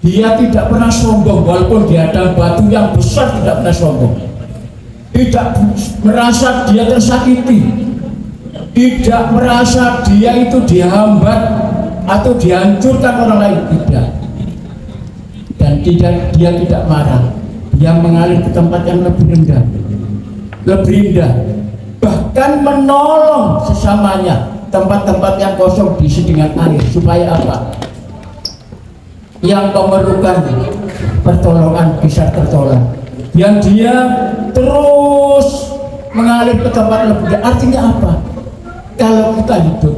Dia tidak pernah sombong, walaupun dia ada batu yang besar tidak pernah sombong, tidak merasa dia tersakiti, tidak merasa dia itu dihambat atau dihancurkan orang lain, tidak. Dan dia tidak marah, yang mengalir ke tempat yang lebih rendah, lebih indah, bahkan menolong sesamanya. Tempat-tempat yang kosong diisi dengan air supaya apa? Yang memerlukan pertolongan bisa tertolong. Yang dia terus mengalir ke tempat lebih indah. Artinya apa? Kalau kita hidup,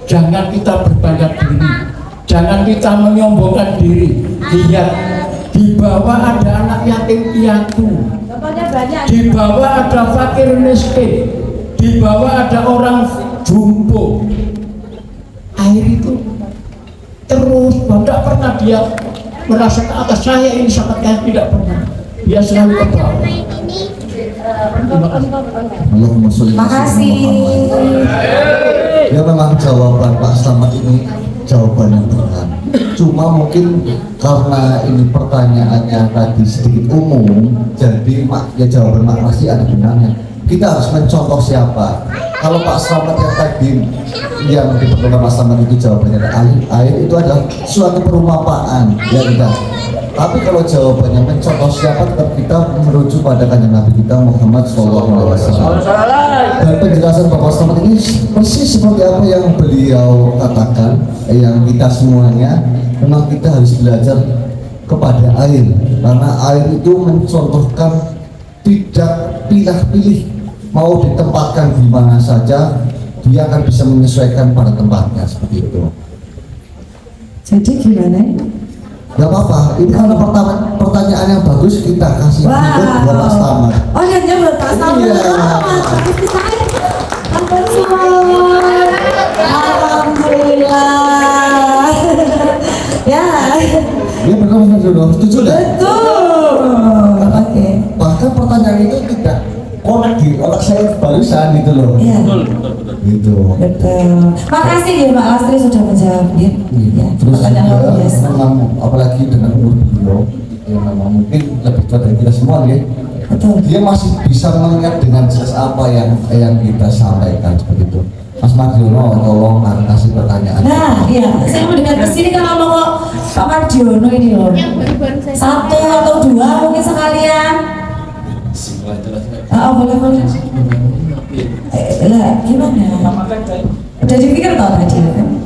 jangan kita berbangga diri, jangan kita menyombongkan diri. Lihat, di bawah ada anak yatim piatu, di bawah ada fakir miskin, di bawah ada orang jumbo. Air itu terus, tidak pernah dia merasa ke atas. Saya ini sangat kaya, tidak pernah. Dia selalu ke bawah. Terima kasih. Makasih. Ya memang jawaban Pak Slamet ini jawaban yang benar. Cuma mungkin karena ini pertanyaannya tadi sedikit umum, jadi ya jawaban Mak masih ada benarnya. Kita harus mencontoh siapa. Kalau Pak Slamet yang tadi yang diperlukan Pak Slamet itu jawabannya air itu adalah suatu perumpamaan ya kita. Tapi kalau jawabannya mencontoh siapa, tetap kita merujuk pada kanjeng Nabi kita Muhammad SAW. Dan penjelasan Bapak Slamet ini persis seperti apa yang beliau katakan, yang kita semuanya memang kita harus belajar kepada air, karena air itu mencontohkan tidak pilih-pilih, mau ditempatkan di mana saja dia akan bisa menyesuaikan pada tempatnya seperti itu. Jadi gimana? Gak apa-apa, ini karena pertanyaan yang bagus kita kasih buat Pak Slamet. Oh iya, buat Pak Slamet. Iya. Alhamdulillah. Ya. Iya benar dulu, setuju dah? Betul. Oke. Bahkan pertanyaan itu tidak konek di otak saya barusan gitu loh. Iya. Gitu. Betul. Makasih ya Mbak Lastri sudah menjawab ya. Terus Pertanyaan luar juga biasa. memang apalagi dengan umur beliau yang memang mungkin lebih tua dari kita semua ya. Betul. Dia masih bisa mengingat dengan jelas apa yang kita sampaikan seperti itu. Mas Mardiono, tolong kasih pertanyaan. Nah, iya, saya mau dekat ke sini kalau mau Pak Mardiono ini loh. Satu atau dua mungkin sekalian. Boleh. Lah, gimana? Udah dipikir tau tadi kan?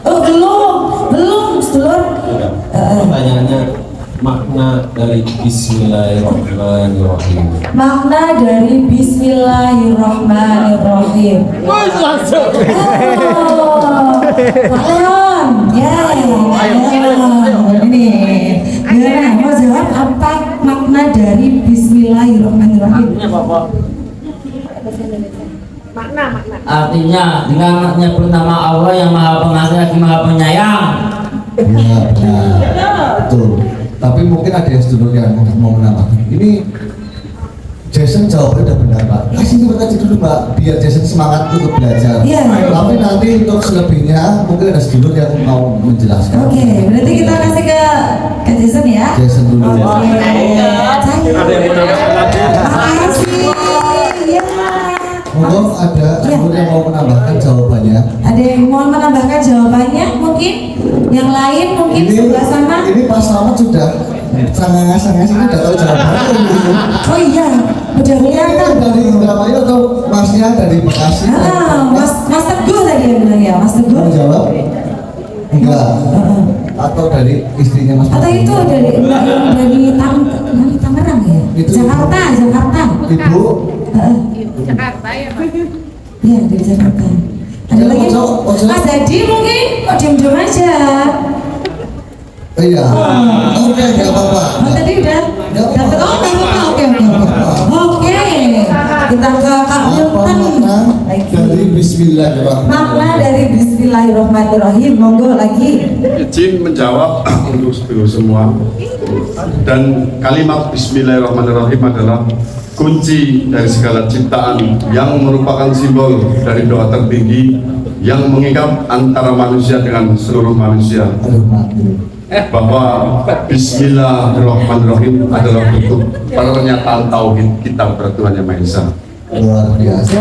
Oh belum, sedulur. Pertanyaannya, makna dari Bismillahirrahmanirrahim. Makna dari Bismillahirrahmanirrahim. Kalian, ini gimana? Mau jawab apa makna dari Bismillahirrahmanirrahim? Makna. Artinya dengan menyebut nama Allah yang Maha Pengasih lagi Maha Penyayang. Iya, betul. Tapi mungkin ada yang sedulur yang mau menambahkan. Ini Jason jawabannya udah benar Pak. Kasih aja dulu Pak, biar Jason semangat untuk belajar. Iya. Tapi nanti untuk selebihnya mungkin ada sedulur yang mau menjelaskan. Oke, berarti kita kasih ke Jason ya. Jason dulu. Oke. Ada yang mau nambahkan lagi? Makasih. Ya. Monggo ada sedulur yang mau menambahkan jawabannya. Ada yang mau menambahkan jawabannya mungkin? Yang lain mungkin sebelah sana? Ini Pak Slamet sudah sangat udah tahu jawabannya. Oh iya, udah kelihatan. Dari Indramayu atau Masnya dari Bekasi? Mas Teguh tadi yang bilang ya, Mas Teguh. Mau jawab? Enggak. Atau dari istrinya Mas? Atau itu dari Tangerang ya? Jakarta. Ibu? Jakarta ya Pak. Iya, dari Jakarta. Ada lagi? Mas Dadi mungkin? Kok diam-diam aja? Iya. Oke, nggak apa-apa. Oh, tadi udah? Oke. Kita ke Kak Milton. Dari Bismillahirrahmanirrahim. Makna dari Bismillahirrahmanirrahim. Monggo lagi. Izin menjawab untuk semua. Dan kalimat Bismillahirrahmanirrahim adalah kunci dari segala ciptaan yang merupakan simbol dari doa tertinggi yang mengikat antara manusia dengan seluruh manusia. Bahwa Bismillahirrahmanirrahim adalah bentuk pernyataan tauhid kita kepada Tuhan Yang Maha Esa. Luar biasa.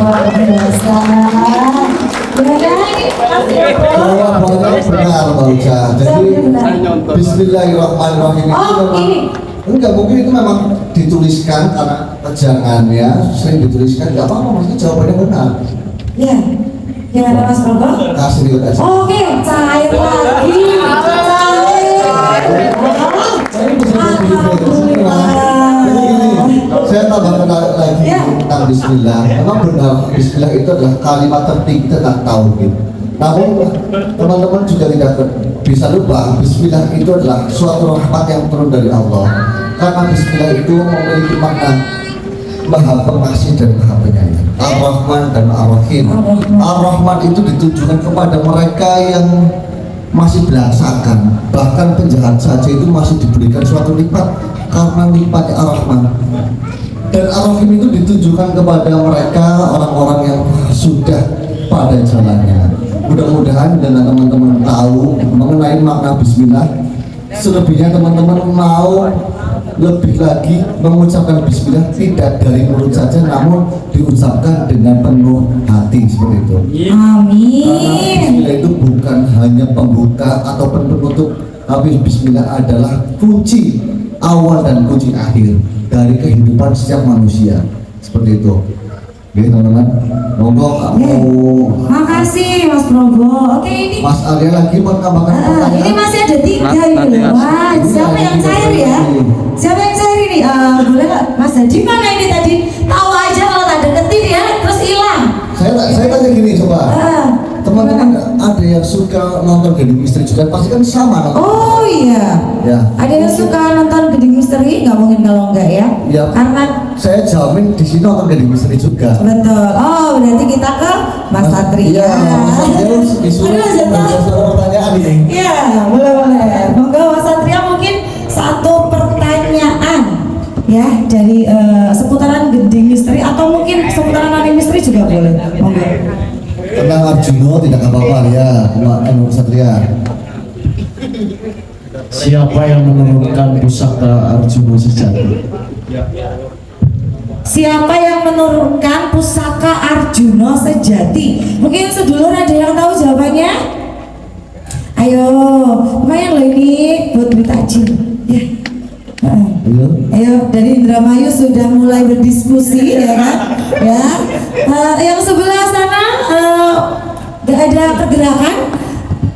Benar Pak Uca. Jadi Bismillahirrahmanirrahim itu memang Enggak, mungkin itu memang dituliskan karena kejangannya sering dituliskan. Enggak apa-apa, maksudnya jawabannya benar. Ya, gimana Mas Probo? Kasih lihat aja. Oke, cair lagi. Saya tambahkan lagi tentang Bismillah. Memang benar, Bismillah itu adalah kalimat tertinggi tentang tauhid. Namun teman-teman juga tidak bisa lupa, Bismillah itu adalah suatu rahmat yang turun dari Allah. Karena Bismillah itu memiliki makna Maha Pengasih dan Maha Penyayang, Ar-Rahman dan Ar-Rahim. Ar-Rahman itu ditujukan kepada mereka yang masih belasakan, bahkan penjahat saja itu masih diberikan suatu nikmat karena nikmatnya Ar-Rahman. Dan Ar-Rahim itu ditujukan kepada mereka orang-orang yang sudah pada jalannya. Mudah-mudahan dan teman-teman tahu mengenai makna Bismillah. Selebihnya teman-teman mau lebih lagi mengucapkan Bismillah tidak dari mulut saja, namun diucapkan dengan penuh hati seperti itu. Amin. Bismillah itu bukan hanya pembuka atau penutup, tapi Bismillah adalah kunci awal dan kunci akhir dari kehidupan setiap manusia. Seperti itu. Oke teman-teman, monggo mau. Makasih Mas Probo. Oke ini Mas Arya lagi menambahkan pertanyaan. ini masih ada 3 ini loh. Wah, siapa yang cair ya? Siapa yang cair ini? Boleh nggak Mas Hadi mana ini tadi? Tahu aja kalau tak deketin ya, terus hilang. Saya tanya gini coba. Teman-teman ada yang suka nonton Gading Misteri juga pasti kan sama nonton. Oh iya. Ya. Ada yang suka nonton Gading Misteri? Nggak mungkin kalau enggak ya. Ya. Karena saya jamin di sini nonton Gading Misteri juga. betul. Oh berarti kita ke Mas Satria. Iya. Saya disuruh menjawab pertanyaan ini. Iya, boleh. Monggo Mas Satria mungkin satu pertanyaan ya dari seputaran Gading Misteri atau mungkin seputaran Gading Misteri juga boleh. Monggo. Tentang Arjuna tidak apa-apa ya, Mas Satria. Siapa yang menurunkan pusaka Arjuna sejati? Siapa yang menurunkan pusaka Arjuna sejati? Mungkin sedulur ada yang tahu jawabannya? Ayo, lumayan loh ini buat beli takjil. Ya. Ayo, dari Indramayu sudah mulai berdiskusi ya kan? Ya. Yang sebelah sana gak ada pergerakan.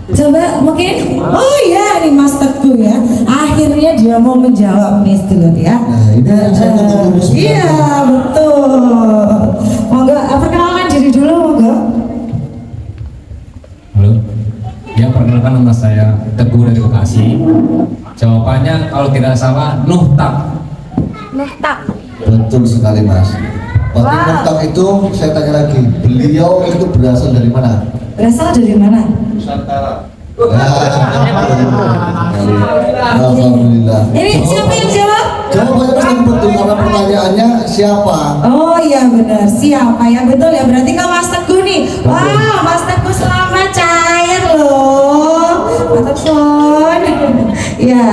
Coba mungkin, oh iya ini Mas Teguh ya. Akhirnya dia mau menjawab nih sedulur ya. Nah ini yang saya tunggu. Iya betul. Monggo perkenalkan diri dulu monggo. Halo. Ya perkenalkan nama saya Teguh dari Bekasi. Jawabannya kalau tidak salah Nuhtak. Nuhtak. Betul sekali Mas. Berarti Nuhtak itu saya tanya lagi, beliau itu berasal dari mana? Berasal dari mana? Nusantara. Alhamdulillah. Ini siapa yang jawab? Jawabannya memang betul karena pertanyaannya siapa? Oh iya benar, siapa ya betul ya berarti kan Mas Teguh nih. Wah Mas Teguh selamat cair loh. Mantap ya.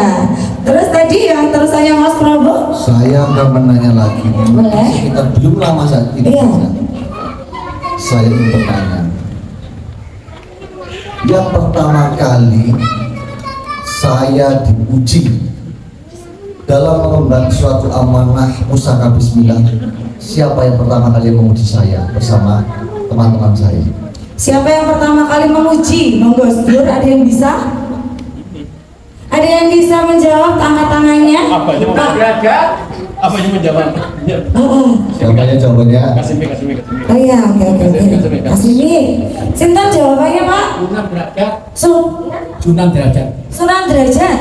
Terus tadi yang terusannya Mas Prabu? Saya akan menanya lagi. Boleh. Kita belum lama saat ini. Iya. Saya ingin bertanya. Yang pertama kali saya diuji dalam mengemban suatu amanah pusaka Bismillah, siapa yang pertama kali menguji saya bersama teman-teman saya? Siapa yang pertama kali menguji? Monggo sedulur, ada yang bisa? Ada yang bisa menjawab, angkat tangannya? Apa aja apa aja menjawab? Jawabannya. Kasih mi. Oh iya, oke. Kasih mi. Sinten jawabannya Pak? Sunan Derajat. Sunan Derajat.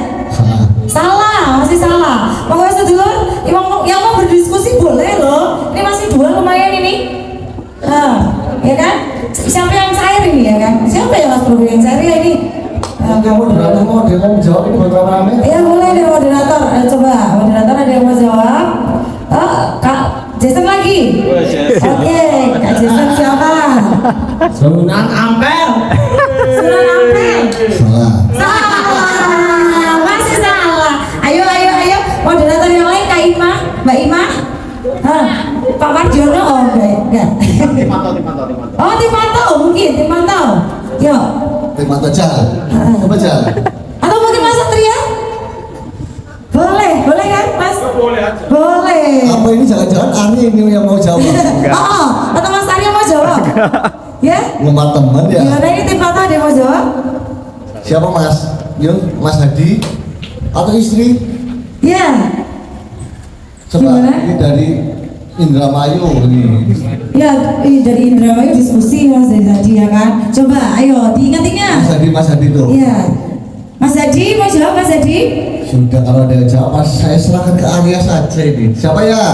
Salah, masih salah. Monggo sedulur, yang mau berdiskusi boleh loh. Ini masih 2 lumayan ini. Ya kan? Siapa yang cair ini ya kan? Siapa ya Mas Bro yang cair ya ini? Moderator mau jawab ini buat rame-rame? Iya boleh deh moderator. Coba moderator ada yang mau jawab? Kak Jason lagi. Oke, Kak Jason siapa? Sunan Ampel. Sunan Ampel. Salah. Masih salah. Ayo. Moderator yang lain Kak Ima, Mbak Ima. Pak Marjono, oh enggak. Tim mantau. Oh tim mantau mungkin, tim mantau. Yuk. Tim mantau Jal. Coba Jal. Atau mungkin Mas Satria? Boleh kan Mas? jangan-jangan Ari ini yang mau jawab. Oh, atau Mas Arya mau jawab? Ya? Ngomong teman ya. Gimana ini tim Patah ada yang mau jawab? Siapa Mas? Yuk, Mas Hadi atau istri? Ya. Coba Gimana? ini dari Indramayu ini. Ya, dari Indramayu diskusi Mas Hadi ya kan. Coba, ayo diingat-ingat. Mas Hadi tuh. Iya. Mas Hadi mau jawab Mas Hadi? Sudah kalau ada jawab, saya serahkan ke Arya saja ini. Siapa ya?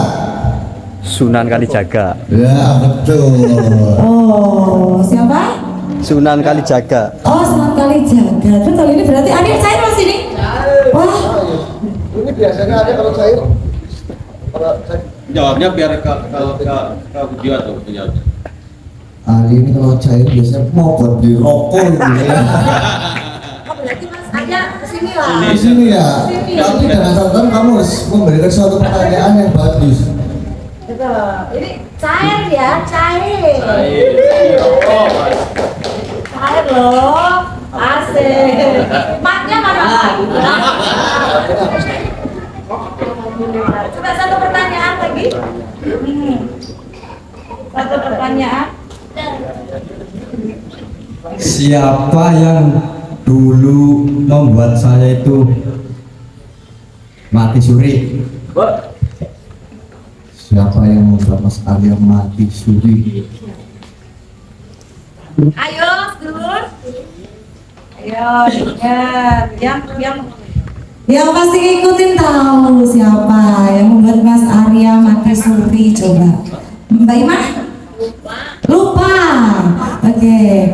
Sunan Kalijaga. Ya betul. Oh, siapa? Sunan Kalijaga. Oh, Sunan Kalijaga. Betul, ini berarti Arya cair Mas ini? Wah. Ini biasanya ada kalau cair. Jawabnya biar ke video atau jawab. Hari ini kalau cair biasanya mau buat di rokok gitu ya. Berarti Mas Arya kesini lah. Di sini ya. Tapi dengan catatan kamu harus memberikan suatu pertanyaan yang bagus. Betul. Ini cair ya, cair. Cair loh. Asik. Maknya mana? Coba satu pertanyaan lagi. Satu pertanyaan. Siapa yang dulu membuat saya itu mati suri? Siapa yang membuat Mas Arya mati suri? Ayo, Dur. Ayo, dengar. Yang pasti ikutin tahu siapa yang membuat Mas Arya mati suri. Coba Mbak Imah? Lupa. Oke.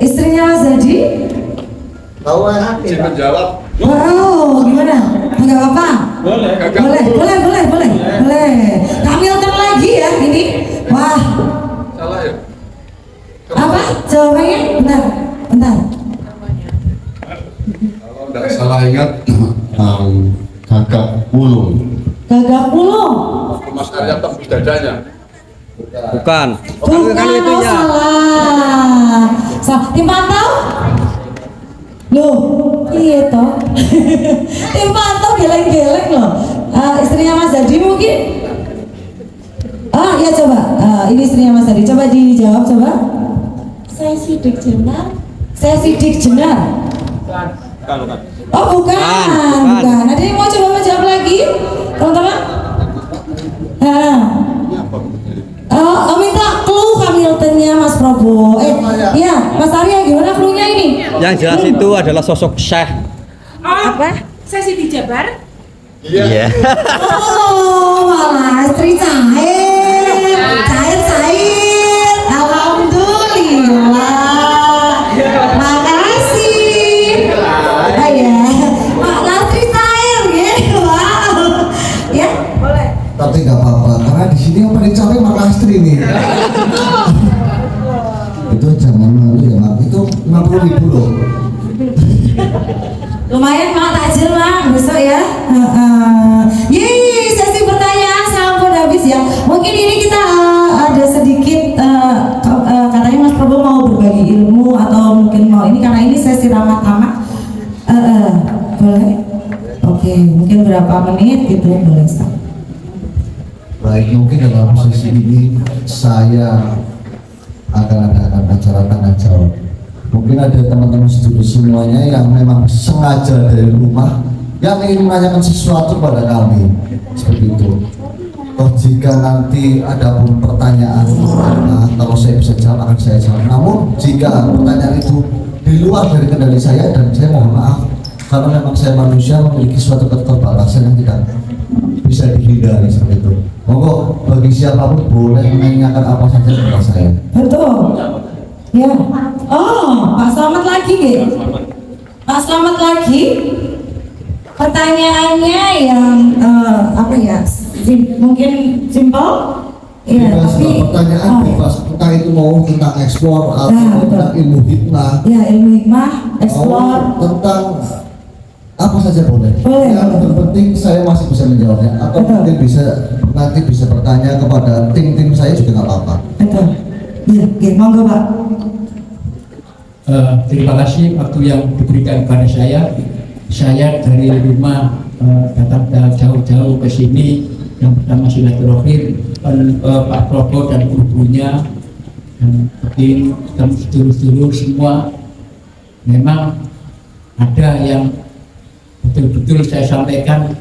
Istrinya Mas Hadi? Tahu kan? Menjawab. Oh, gimana? Enggak apa-apa? Boleh. Boleh. Tampilkan lagi ya ini. Wah. Salah ya? Apa? Jawabannya? Bentar. Kalau tidak salah ingat, Gagak Wulung. Gagak Wulung. Mas Arya tembus dadanya. Bukan. Bukan, oh salah. Tim pantau? Loh, iya toh. Tim pantau geleng-geleng loh. Istrinya Mas Hadi mungkin? Ya coba. Ini istrinya Mas Hadi. Coba dijawab coba. Saya Sidik Jenar. Bukan. Oh bukan. Ada yang mau coba menjawab lagi, teman-teman? Minta clue Hamiltonnya Mas Prabowo. Ya, Mas Arya gimana clue-nya ini? Yang jelas itu adalah sosok Syekh. Apa? Saya Siti Jabar. Iya. Oh, malah istri cair. Alhamdulillah. Makasih. Ya. Pak Lastri cair gitu. Wow. Ya, boleh. Tapi nggak apa-apa, karena di sini yang paling capek Mak Lastri nih. Itu jangan malu ya Mak, itu 50.000 loh. Lumayan Mak, takjil Mak, besok ya. Yeay, sesi pertanyaan sampai habis ya. Mungkin ini kita ada sedikit katanya Mas Prabowo mau berbagi ilmu atau mungkin mau ini karena ini sesi ramah tamah. Boleh? Oke, mungkin berapa menit gitu boleh Ustaz. Baik, mungkin dalam sesi ini saya akan adakan acara tanya jawab. Mungkin ada teman-teman sedulur semuanya yang memang sengaja dari rumah yang ingin menanyakan sesuatu pada kami seperti itu. Jika nanti ada pun pertanyaan, kalau saya bisa jawab akan saya jawab. Namun jika pertanyaan itu di luar dari kendali saya, dan saya mohon maaf karena memang saya manusia memiliki suatu keterbatasan yang tidak bisa dihindari seperti itu. Monggo bagi siapapun boleh menanyakan apa saja kepada saya. Betul. Ya. Oh, Pak Slamet lagi ya? Pak Slamet lagi. Pertanyaannya yang apa ya? Mungkin simpel. Ya, tapi pertanyaan bebas, entah itu mau tentang ekspor atau tentang ilmu hikmah. Ya, ilmu hikmah, ekspor. Tentang apa saja boleh. Yang terpenting saya masih bisa menjawabnya. Atau mungkin nanti bisa bertanya kepada tim saya juga nggak apa-apa. Betul. Iya, monggo Pak. Terima kasih waktu yang diberikan kepada saya. Saya dari rumah datang jauh-jauh ke sini Yang pertama silaturahim Pak Probo dan guru-gurunya, dan mungkin sedulur-sedulur semua. Memang ada yang betul-betul saya sampaikan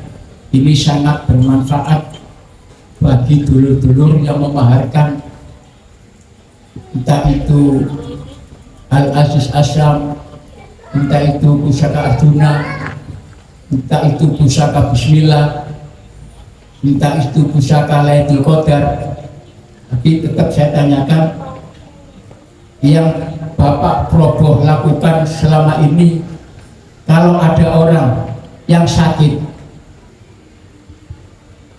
ini sangat bermanfaat bagi dulur-dulur yang memaharkan, entah itu Al-Aziz Asyam, entah itu pusaka Arjuna, entah itu pusaka Bismillah, entah itu pusaka Lailatul Qadar. Tapi tetap saya tanyakan, yang Bapak Proboh lakukan selama ini, kalau ada orang yang sakit,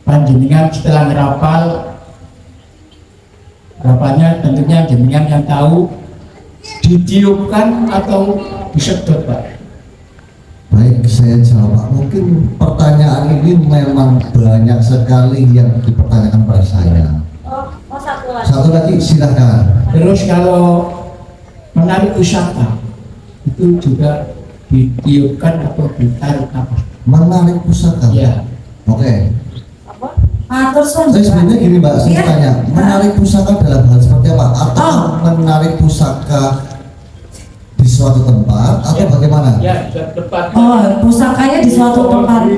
panjenengan setelah rapalnya tentunya jenengan yang tahu, ditiupkan atau disedot, Pak? Baik, saya jawab. Mungkin pertanyaan ini memang banyak sekali yang dipertanyakan pada saya. Satu lagi, silakan. Terus kalau menarik pusaka itu juga ditiupkan atau ditarik apa? Menarik pusaka? Ya. Oke. Terus Saya sebenarnya gini Mbak, saya tanya, menarik pusaka dalam hal seperti apa? Atau menarik pusaka di suatu tempat atau bagaimana? Ya, di tempat. Pusakanya di suatu tempat.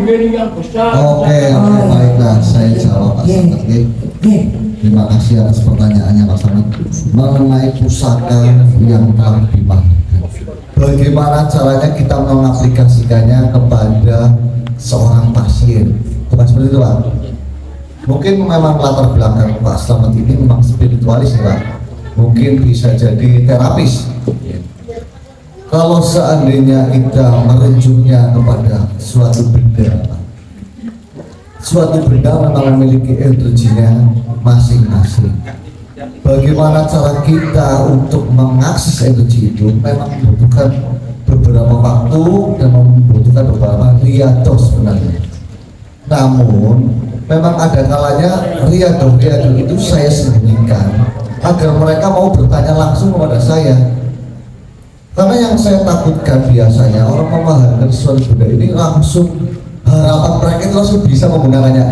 Oke, baiklah, saya jawab Pak Samad. Terima kasih atas pertanyaannya Pak Samad. Mengenai pusaka yang telah dipakai, bagaimana caranya kita mengaplikasikannya kepada seorang pasien? Bukan seperti itu Pak. Mungkin memang latar belakang Pak Slamet ini memang spiritualis ya Pak. Mungkin bisa jadi terapis. Kalau seandainya kita merujuknya kepada suatu benda, suatu benda memang memiliki energinya masing-masing. Bagaimana cara kita untuk mengakses energi itu memang membutuhkan beberapa waktu dan membutuhkan beberapa riyadhah sebenarnya. Namun memang ada kalanya riyadhah itu saya sembunyikan agar mereka mau bertanya langsung kepada saya. Karena yang saya takutkan biasanya orang memahamkan sesuatu benda ini langsung harapan mereka itu langsung bisa menggunakannya.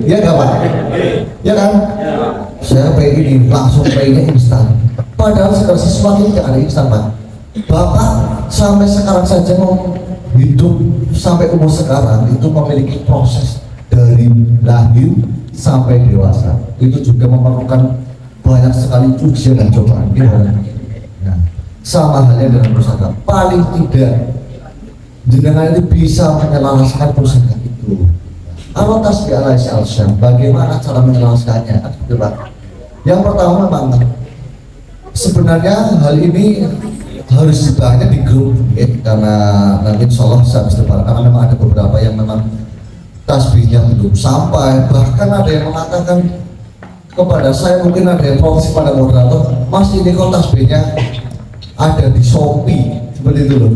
Ya nggak Pak? Ya kan? Saya pengen ini langsung pengennya instan. Padahal segala sesuatu tidak ada instan Pak. Bapak sampai sekarang saja mau hidup sampai umur sekarang itu memiliki proses dari lahir sampai dewasa. Itu juga memerlukan banyak sekali ujian dan cobaan. Nah, sama halnya dengan pusaka. Paling tidak jenengan itu bisa menyelaraskan pusaka itu. Kalau tasbih Al-Aziz Al-Syam, bagaimana cara menyelaraskannya? Yang pertama memang sebenarnya hal ini harus dibahasnya di grup ya, karena nanti insya Allah bisa berdebat. Karena memang ada beberapa yang memang tasbihnya belum sampai, bahkan ada yang mengatakan kepada saya, mungkin ada yang promosi pada moderator, Mas ini kok tasbihnya ada di Shopee seperti itu loh.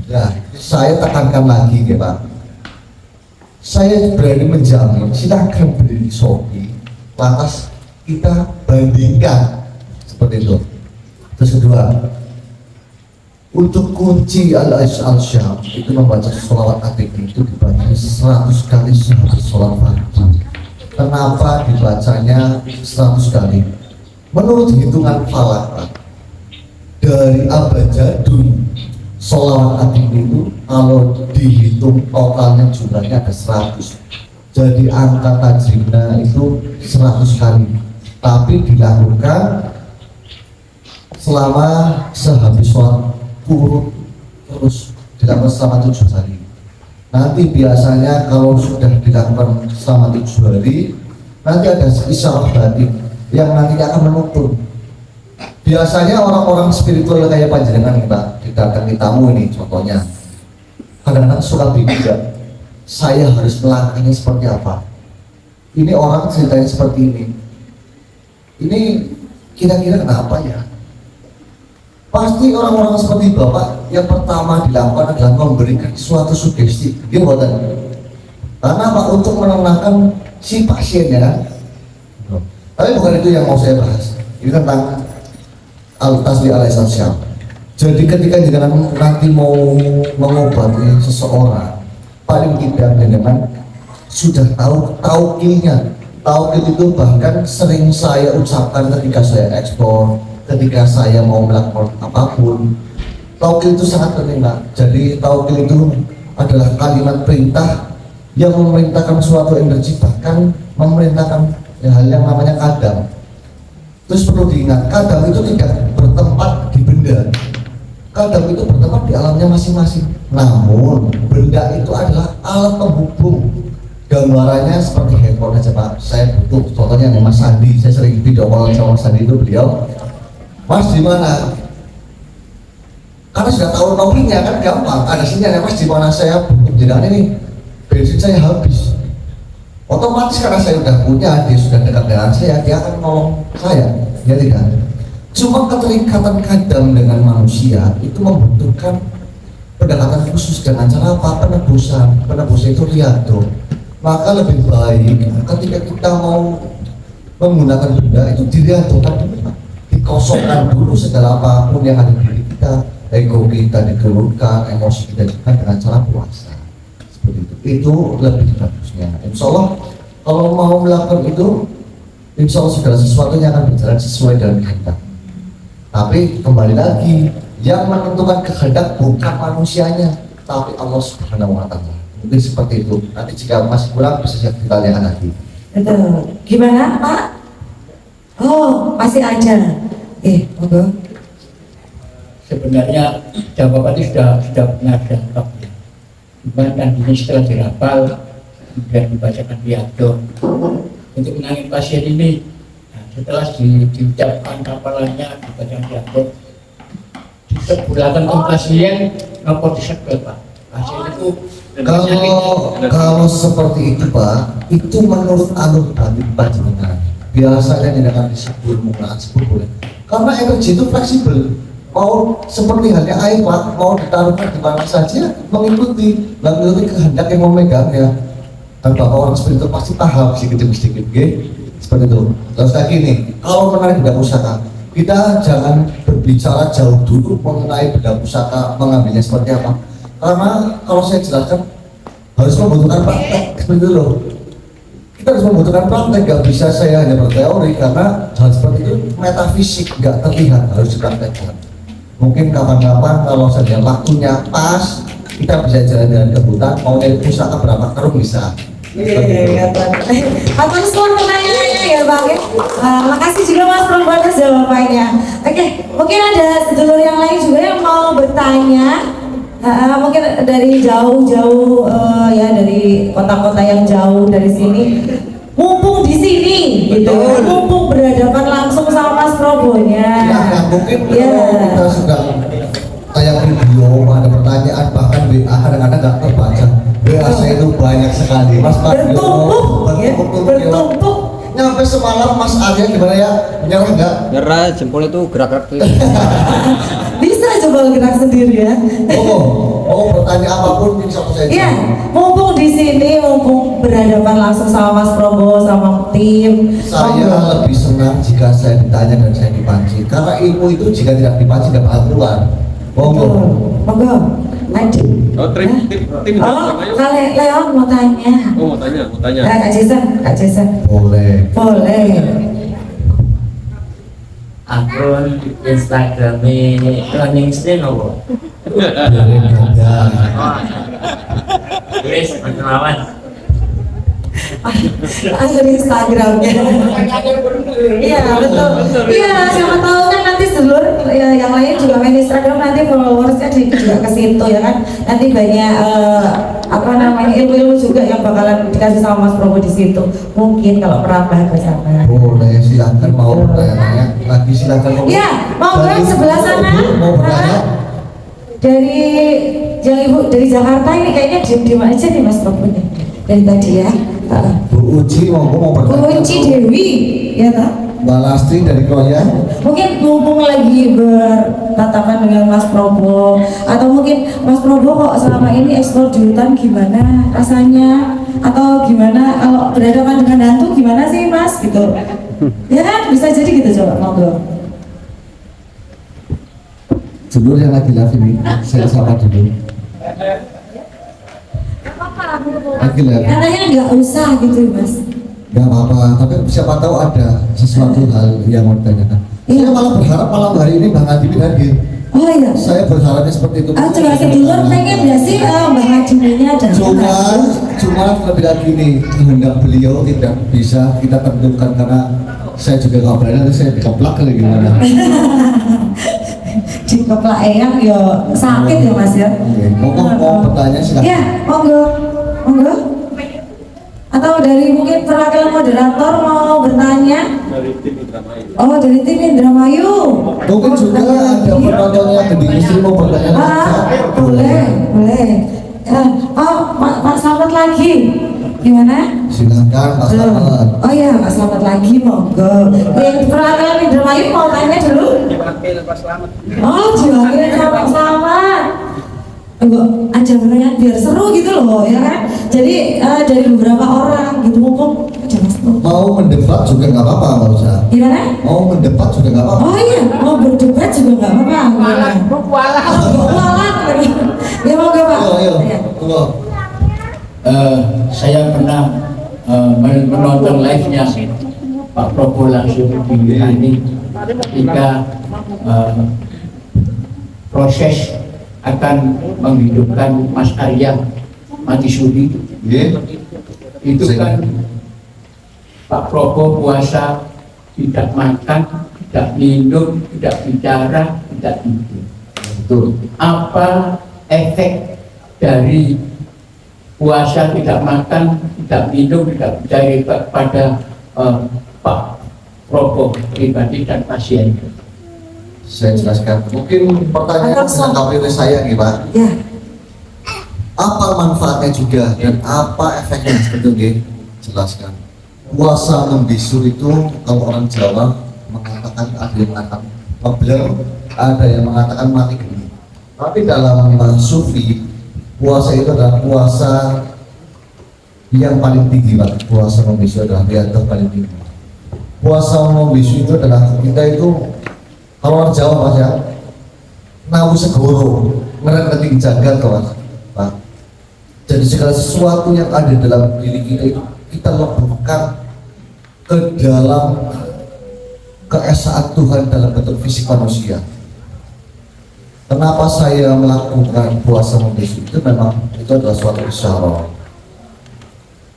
Nah, saya tekankan lagi ya Pak, saya berani menjamin silahkan beli di Shopee, lantas kita bandingkan seperti itu. Terus kedua, untuk kunci Al-Aziz Al-Syam itu membaca sholawat atiqi itu dibaca 100 kali sehabis sholat fardu. Kenapa dibacanya 100 kali? Menurut hitungan falak dari abjadun sholawat atiqi itu kalau dihitung totalnya jumlahnya ada 100. Jadi angka tajrimnya itu 100 kali. Tapi dilakukan selama sehabis sholat kurut terus dilakukan selama 7 hari. Nanti biasanya kalau sudah dilakukan selama 7 hari, nanti ada isyarah batin yang nanti akan menuntun. Biasanya orang-orang spiritual kayak panjenengan nih Pak, didatangi tamu ini contohnya, kadang-kadang suka bingung juga, saya harus melakukannya seperti apa? Ini orang ceritanya seperti ini kira-kira kenapa ya? Pasti orang-orang seperti Bapak yang pertama dilakukan adalah memberikan suatu sugesti, dia buatan. Karena apa? Untuk menenangkan si pasien ya. Tapi bukan itu yang mau saya bahas. Ini tentang Al-Tasbih Al-Aziz Al-Syam. Jadi ketika nanti mau mengobati seseorang, paling tidak dengan sudah tahu taukilnya. Taukil itu bahkan sering saya ucapkan ketika saya ekspor, ketika saya mau melakukan apapun. Taukil itu sangat penting, Pak. Jadi taukil itu adalah kalimat perintah yang memerintahkan suatu energi, bahkan memerintahkan hal yang namanya kadam. Terus perlu diingat, kadam itu tidak bertempat di benda. Kadam itu bertempat di alamnya masing-masing. Namun benda itu adalah alat penghubung. Gambarannya seperti handphone aja, Pak. Saya butuh contohnya nih Mas Sandi. Saya sering video call sama Mas Sandi itu, beliau, Mas di mana? Karena sudah tahu nomornya kan gampang. Ada sinyalnya, Mas di mana, saya butuh jalan ini, bensin saya habis. Otomatis karena saya sudah punya, dia sudah dekat dengan saya, dia akan nolong saya, ya tidak? Cuma keterikatan kadam dengan manusia itu membutuhkan pendekatan khusus dengan cara apa? Penebusan. Penebusan itu riyadhah. Maka lebih baik ketika kita mau menggunakan benda itu diriyadhahkan dulu, dikosongkan dulu segala apapun yang ada di diri kita, ego kita dikelurkan, emosi kita juga dengan cara puasa. Seperti itu. Itu lebih bagusnya. Insya Allah kalau mau melakukan itu, insya Allah segala sesuatunya akan berjalan sesuai dengan kehendak. Tapi kembali lagi, yang menentukan kehendak bukan manusianya, tapi Allah Subhanahu wa Ta'ala. Mungkin seperti itu. Nanti jika masih kurang bisa siap ditanyakan lagi. Betul. Gimana, Pak? Oh, masih ada. Monggo. Sebenarnya jawaban itu sudah benar dan lengkap ya. Cuman kan ini setelah dirapal, kemudian dibacakan riyadhah untuk menangani pasien ini. Nah, setelah diucapkan kapalannya, dibacakan riyadhah, disebutkan ke pasien, nopo disebut, Pak. Pasien itu kalau seperti itu, Pak, itu menurut alur tabib panjenengan biasanya tidak akan disebut, menggunakan sebut boleh, karena energi itu fleksibel. Mau seperti halnya air, Pak, mau ditaruhkan di mana saja mengikuti kehendak yang memegangnya. Dan Bapak orang seperti itu pasti paham sedikit-sedikit, seperti itu. Terus lagi nih, kalau menarik benda pusaka, kita jangan berbicara jauh dulu mengenai benda pusaka mengambilnya seperti apa. Karena kalau saya jelaskan harus membutuhkan praktek seperti itu loh. Kita harus membutuhkan praktek, nggak bisa saya hanya berteori karena hal seperti itu metafisik nggak terlihat, harus dipraktekkan. Mungkin kapan-kapan kalau saja waktunya pas, kita bisa jalan-jalan ke hutan, mau nyari pusaka berapa karung bisa. Atur semua pertanyaannya ya, Bang. Makasih juga Mas Prof atas jawabannya. Oke, mungkin ada sedulur yang lain juga yang mau bertanya. Mungkin dari jauh-jauh ya, dari kota-kota yang jauh dari sini, mumpung di sini gitu, mumpung berhadapan langsung sama Mas Probonya. Mungkin kita sedang tayang video, ada pertanyaan, bahkan WA kadang-kadang nggak terbaca. WA saya itu banyak sekali, Mas Pak. Bertumpuk. Nyampe semalam Mas Arya gimana ya? Menyerah nggak? Nyerah, jempol itu gerak-gerak tuh. Bisa coba gerak sendiri ya. Pertanyaan apapun bisa saya. Iya, mumpung di sini, mumpung berhadapan langsung sama Mas Probo, sama tim. Saya lebih senang jika saya ditanya dan saya dipancing. Karena ilmu itu jika tidak dipancing tidak bakal keluar. Monggo. Lanjut. Kalau Leon mau tanya. Mau tanya. Kak Jason. Boleh. Akun Instagramnya Running Stay nopo? Wis, perkenalan. Akun Instagramnya. Iya betul. Iya, siapa tahu kan nanti sedulur yang lain juga main Instagram, nanti followersnya juga ke situ ya kan. Nanti banyak ilmu-ilmu juga yang bakalan dikasih sama Mas Probo di situ. Mungkin kalau merambah ke sana. Boleh, silakan mau bertanya lagi, silakan. Iya, mau ke sebelah sana. Mau bertanya? Dari Ibu dari Jakarta ini kayaknya diem aja nih Mas Probo nih. Dari tadi ya. Bu Uci mau bertanya. Bu Uci Dewi, ya tak? Mbak Lastri dari Kroya. Mungkin mumpung lagi bertatapan dengan Mas Probo, atau mungkin Mas Probo kok selama ini eksplor di hutan gimana rasanya, atau gimana kalau berhadapan dengan hantu gimana sih Mas gitu. Ya kan bisa jadi gitu, coba ngobrol. Dulur yang lagi live ini, saya sapa dulu. Lagi lah. Katanya nggak usah gitu Mas. Gak apa-apa, tapi siapa tahu ada sesuatu hal yang mau ditanyakan. Saya malah berharap malam hari ini Bang Adi hadir. Oh iya. Saya berharapnya seperti itu. Coba sedulur pengen nggak sih Mbak Haji ini ada? Cuma lebih lagi nih kehendak beliau tidak bisa kita tentukan karena saya juga nggak berani nanti saya dikeplak kali gimana. Dikeplak eyang yo sakit ya Mas ya. Mau bertanya silakan. Ya, monggo. Atau dari mungkin perwakilan moderator mau bertanya? Dari tim Indramayu. Oh, dari tim Indramayu. Mungkin juga ada penontonnya Gending Istri mau bertanya. Boleh. Pak Slamet lagi. Gimana? Silakan Pak Slamet. Oh iya, Pak Slamet lagi monggo. Yang perwakilan Indramayu mau tanya dulu? Diwakil Pak Slamet. Oh, diwakilin sama Pak Slamet. Aja pertanyaan biar seru gitu loh ya kan. Jadi dari beberapa orang gitu mumpung mau mendebat juga nggak apa-apa nggak usah. Gimana? Mau mendebat juga nggak apa-apa. Oh iya, mau berdebat juga nggak apa-apa. Walah. Ya mau nggak Pak? Ayo. Saya pernah menonton live-nya Pak Prabowo langsung di ini ketika proses akan menghidupkan Mas Arya mati suri. Itu kan Pak Prabowo puasa tidak makan, tidak minum, tidak bicara, tidak tidur. Betul. Apa efek dari puasa tidak makan, tidak minum, tidak bicara pada Pak Prabowo pribadi dan pasien? Saya jelaskan. Mungkin pertanyaan dilengkapi oleh saya nih Pak. Ya. Apa manfaatnya juga dan apa efeknya sebetulnya? Jelaskan. Puasa membisu itu kalau orang Jawa mengatakan ada yang mengatakan membel, ada yang mengatakan mati geni. Tapi dalam sufi puasa itu adalah puasa yang paling tinggi Pak. Puasa membisu adalah yang paling tinggi. Puasa membisu itu adalah kita itu kalau orang Jawa Mas ya, nawu segoro, ngerti jagat Mas, Pak. Jadi segala sesuatu yang ada dalam diri kita itu kita leburkan ke dalam keesaan Tuhan dalam bentuk fisik manusia. Kenapa saya melakukan puasa membisu itu memang itu adalah suatu isyarat.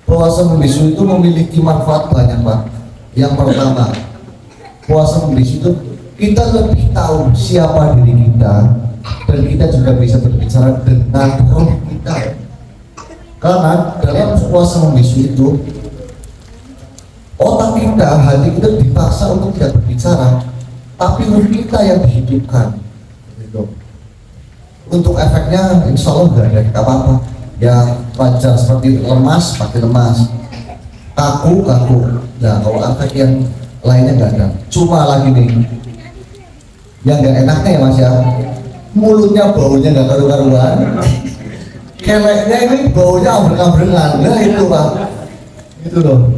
Puasa membisu itu memiliki manfaat banyak Pak. Yang pertama, puasa membisu itu kita lebih tahu siapa diri kita dan kita juga bisa berbicara dengan roh kita. Karena dalam puasa membisu itu otak kita, hati kita dipaksa untuk tidak berbicara, tapi roh kita yang dihidupkan. Gitu. Untuk efeknya insya Allah gak ada apa-apa. Yang wajar seperti lemas, pasti lemas, kaku. Nah kalau efek yang lainnya nggak ada. Cuma lagi nih yang gak enaknya ya Mas ya, mulutnya baunya gak karu-karuan, keleknya ini baunya ambreng-ambrengan. Nah itu Pak, itu loh.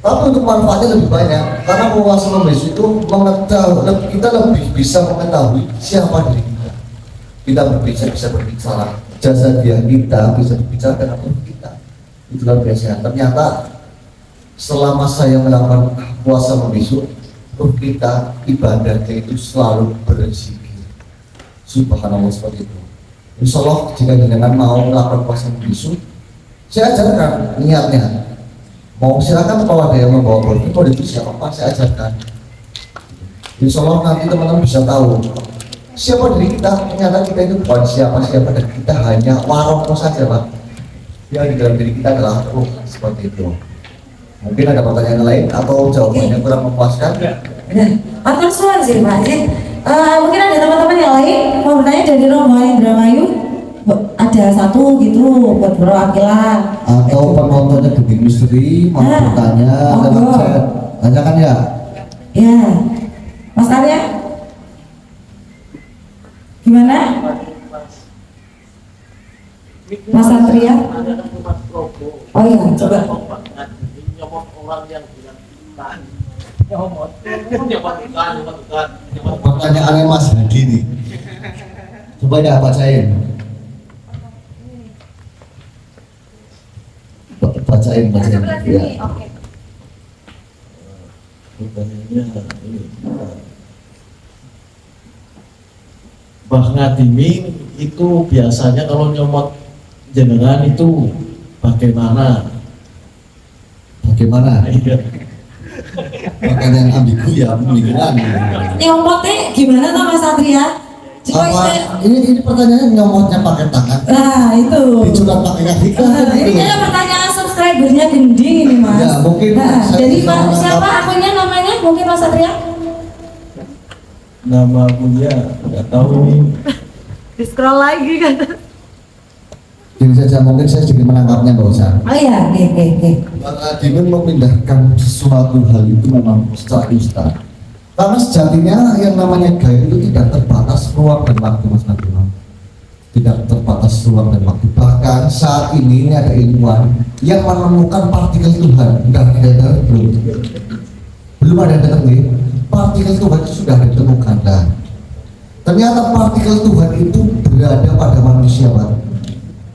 Tapi untuk manfaatnya lebih banyak karena puasa membisu itu kita lebih bisa mengetahui siapa diri kita. Kita bisa berbicara, jasa dia kita bisa berbicara dengan tubuh kita. Itu luar biasa. Ternyata selama saya melakukan puasa membisu, kita ibadahnya itu selalu berzikir. Subhanallah seperti itu. Insya Allah jika jenengan mau melakukan puasa membisu, saya ajarkan niatnya. Mau silakan kalau ada yang membawa botol, kalau itu siapa saya ajarkan. Insya Allah nanti teman-teman bisa tahu siapa diri kita. Ternyata kita itu bukan siapa-siapa dan kita hanya warok saja Pak. Yang di dalam diri kita adalah roh seperti itu. Mungkin ada pertanyaan lain atau jawabannya kurang memuaskan? Atur suara sih Pak. Mungkin ada teman-teman yang lain mau bertanya dari rombongan Indramayu. Ada satu gitu buat perwakilan. Atau penontonnya Gending Misteri mau bertanya lewat chat. Tanyakan ya. Ya, Mas Arya. Gimana? Mas Satria. Oh iya, coba. Pertanyaannya Mas Hadi nih. Coba ya bacain. bacain ya. Oke. Pertanyaannya ini, Mbah Ngadiming itu biasanya kalau nyomot jenengan itu bagaimana? Bagaimana? Iya. Makanya yang ambigu ya pemikiran. Nyomotnya gimana tuh Mas Satria? Coba Ini pertanyaan nyomotnya pakai tangan. Nah itu. Dicurat pakai kaki. Ini kayak pertanyaan subscribernya gending ini Mas. Ya mungkin. Jadi Pak siapa akunnya namanya? Mungkin Mas Satria? Nama punya nggak tahu ini. Di scroll lagi kan. Gini saja mungkin saya sedikit menangkapnya Mbak Usa. Oh iya, oke. Mbak Ngadiming memindahkan sesuatu hal itu memang secara instan. Karena sejatinya yang namanya gaib itu tidak terbatas ruang dan waktu Mas Ngadiming. Tidak terbatas ruang dan waktu. Bahkan saat ini ada ilmuwan yang menemukan partikel Tuhan. Belum ada yang dengar nih. Partikel Tuhan itu sudah ditemukan dan ternyata partikel Tuhan itu berada pada manusia Pak.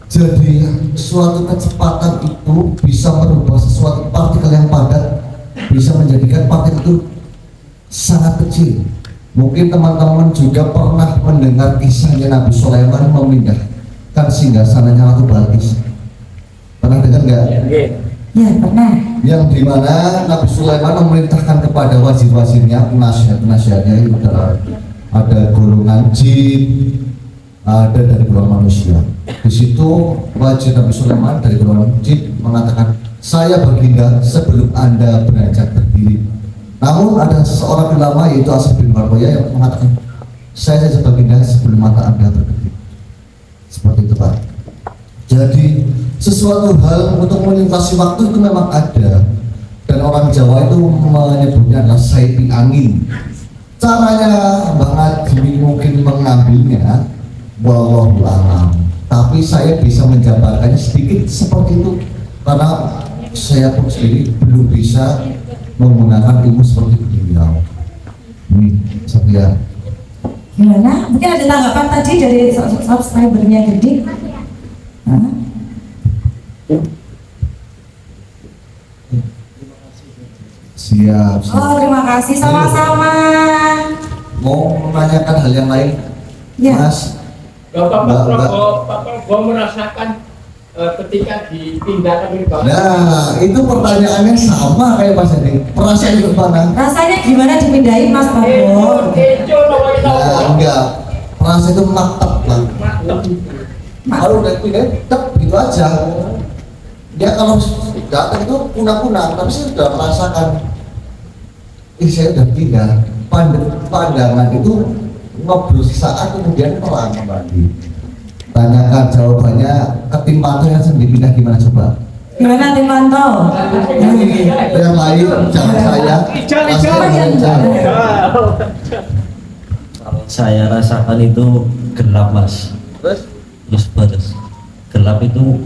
Jadi suatu kecepatan itu bisa merubah sesuatu partikel yang padat, bisa menjadikan partikel itu sangat kecil. Mungkin teman-teman juga pernah mendengar kisahnya Nabi Sulaiman memindahkan singgasananya Ratu Balqis. Pernah dengar nggak? Ya pernah. Yang dimana Nabi Sulaiman memerintahkan kepada wazir-wazirnya, penasihat-penasihatnya itu ada golongan jin, ada dari golongan manusia. Di situ wajib Nabi Sulaiman dari golongan jin mengatakan, saya berpindah sebelum Anda beranjak berdiri. Namun ada seorang ulama yaitu Asad bin Barqoyah yang mengatakan, saya saja berpindah sebelum mata Anda berdiri. Seperti itu Pak. Jadi sesuatu hal untuk melintasi waktu itu memang ada, dan orang Jawa itu menyebutnya adalah saiping angin. Caranya Mbak Ngadiming mungkin mengambilnya wallahu a'lam, tapi saya bisa menjabarkannya sedikit seperti itu karena saya pun sendiri belum bisa menggunakan ilmu seperti beliau. Saya Gimana? Mungkin ada tanggapan tadi dari subscribernya Gede? siap. Oh terima kasih, sama-sama. Mau menanyakan hal yang lain, ya. Mas? Pak Prabowo merasakan ketika dipindahkan dari Bapak. Nah, itu pertanyaannya sama kayak Mas Edi. Perasaan itu mana? Rasanya gimana dipindahin Mas Prabowo? Nah, enggak. Perasaan itu mantap lah. Kalau udah pindahin, tetap gitu aja. Dia kalau datang itu punah-punah, tapi saya sudah merasakan, saya udah pindah. Pandangan itu ngobrol sesaat kemudian pelan kembali. Tanyakan jawabannya ke tim pantau yang sendiri pindah gimana coba? Gimana tim pantau? Yang lain jangan saya. Kalau saya rasakan itu gelap Mas. Terus batas gelap itu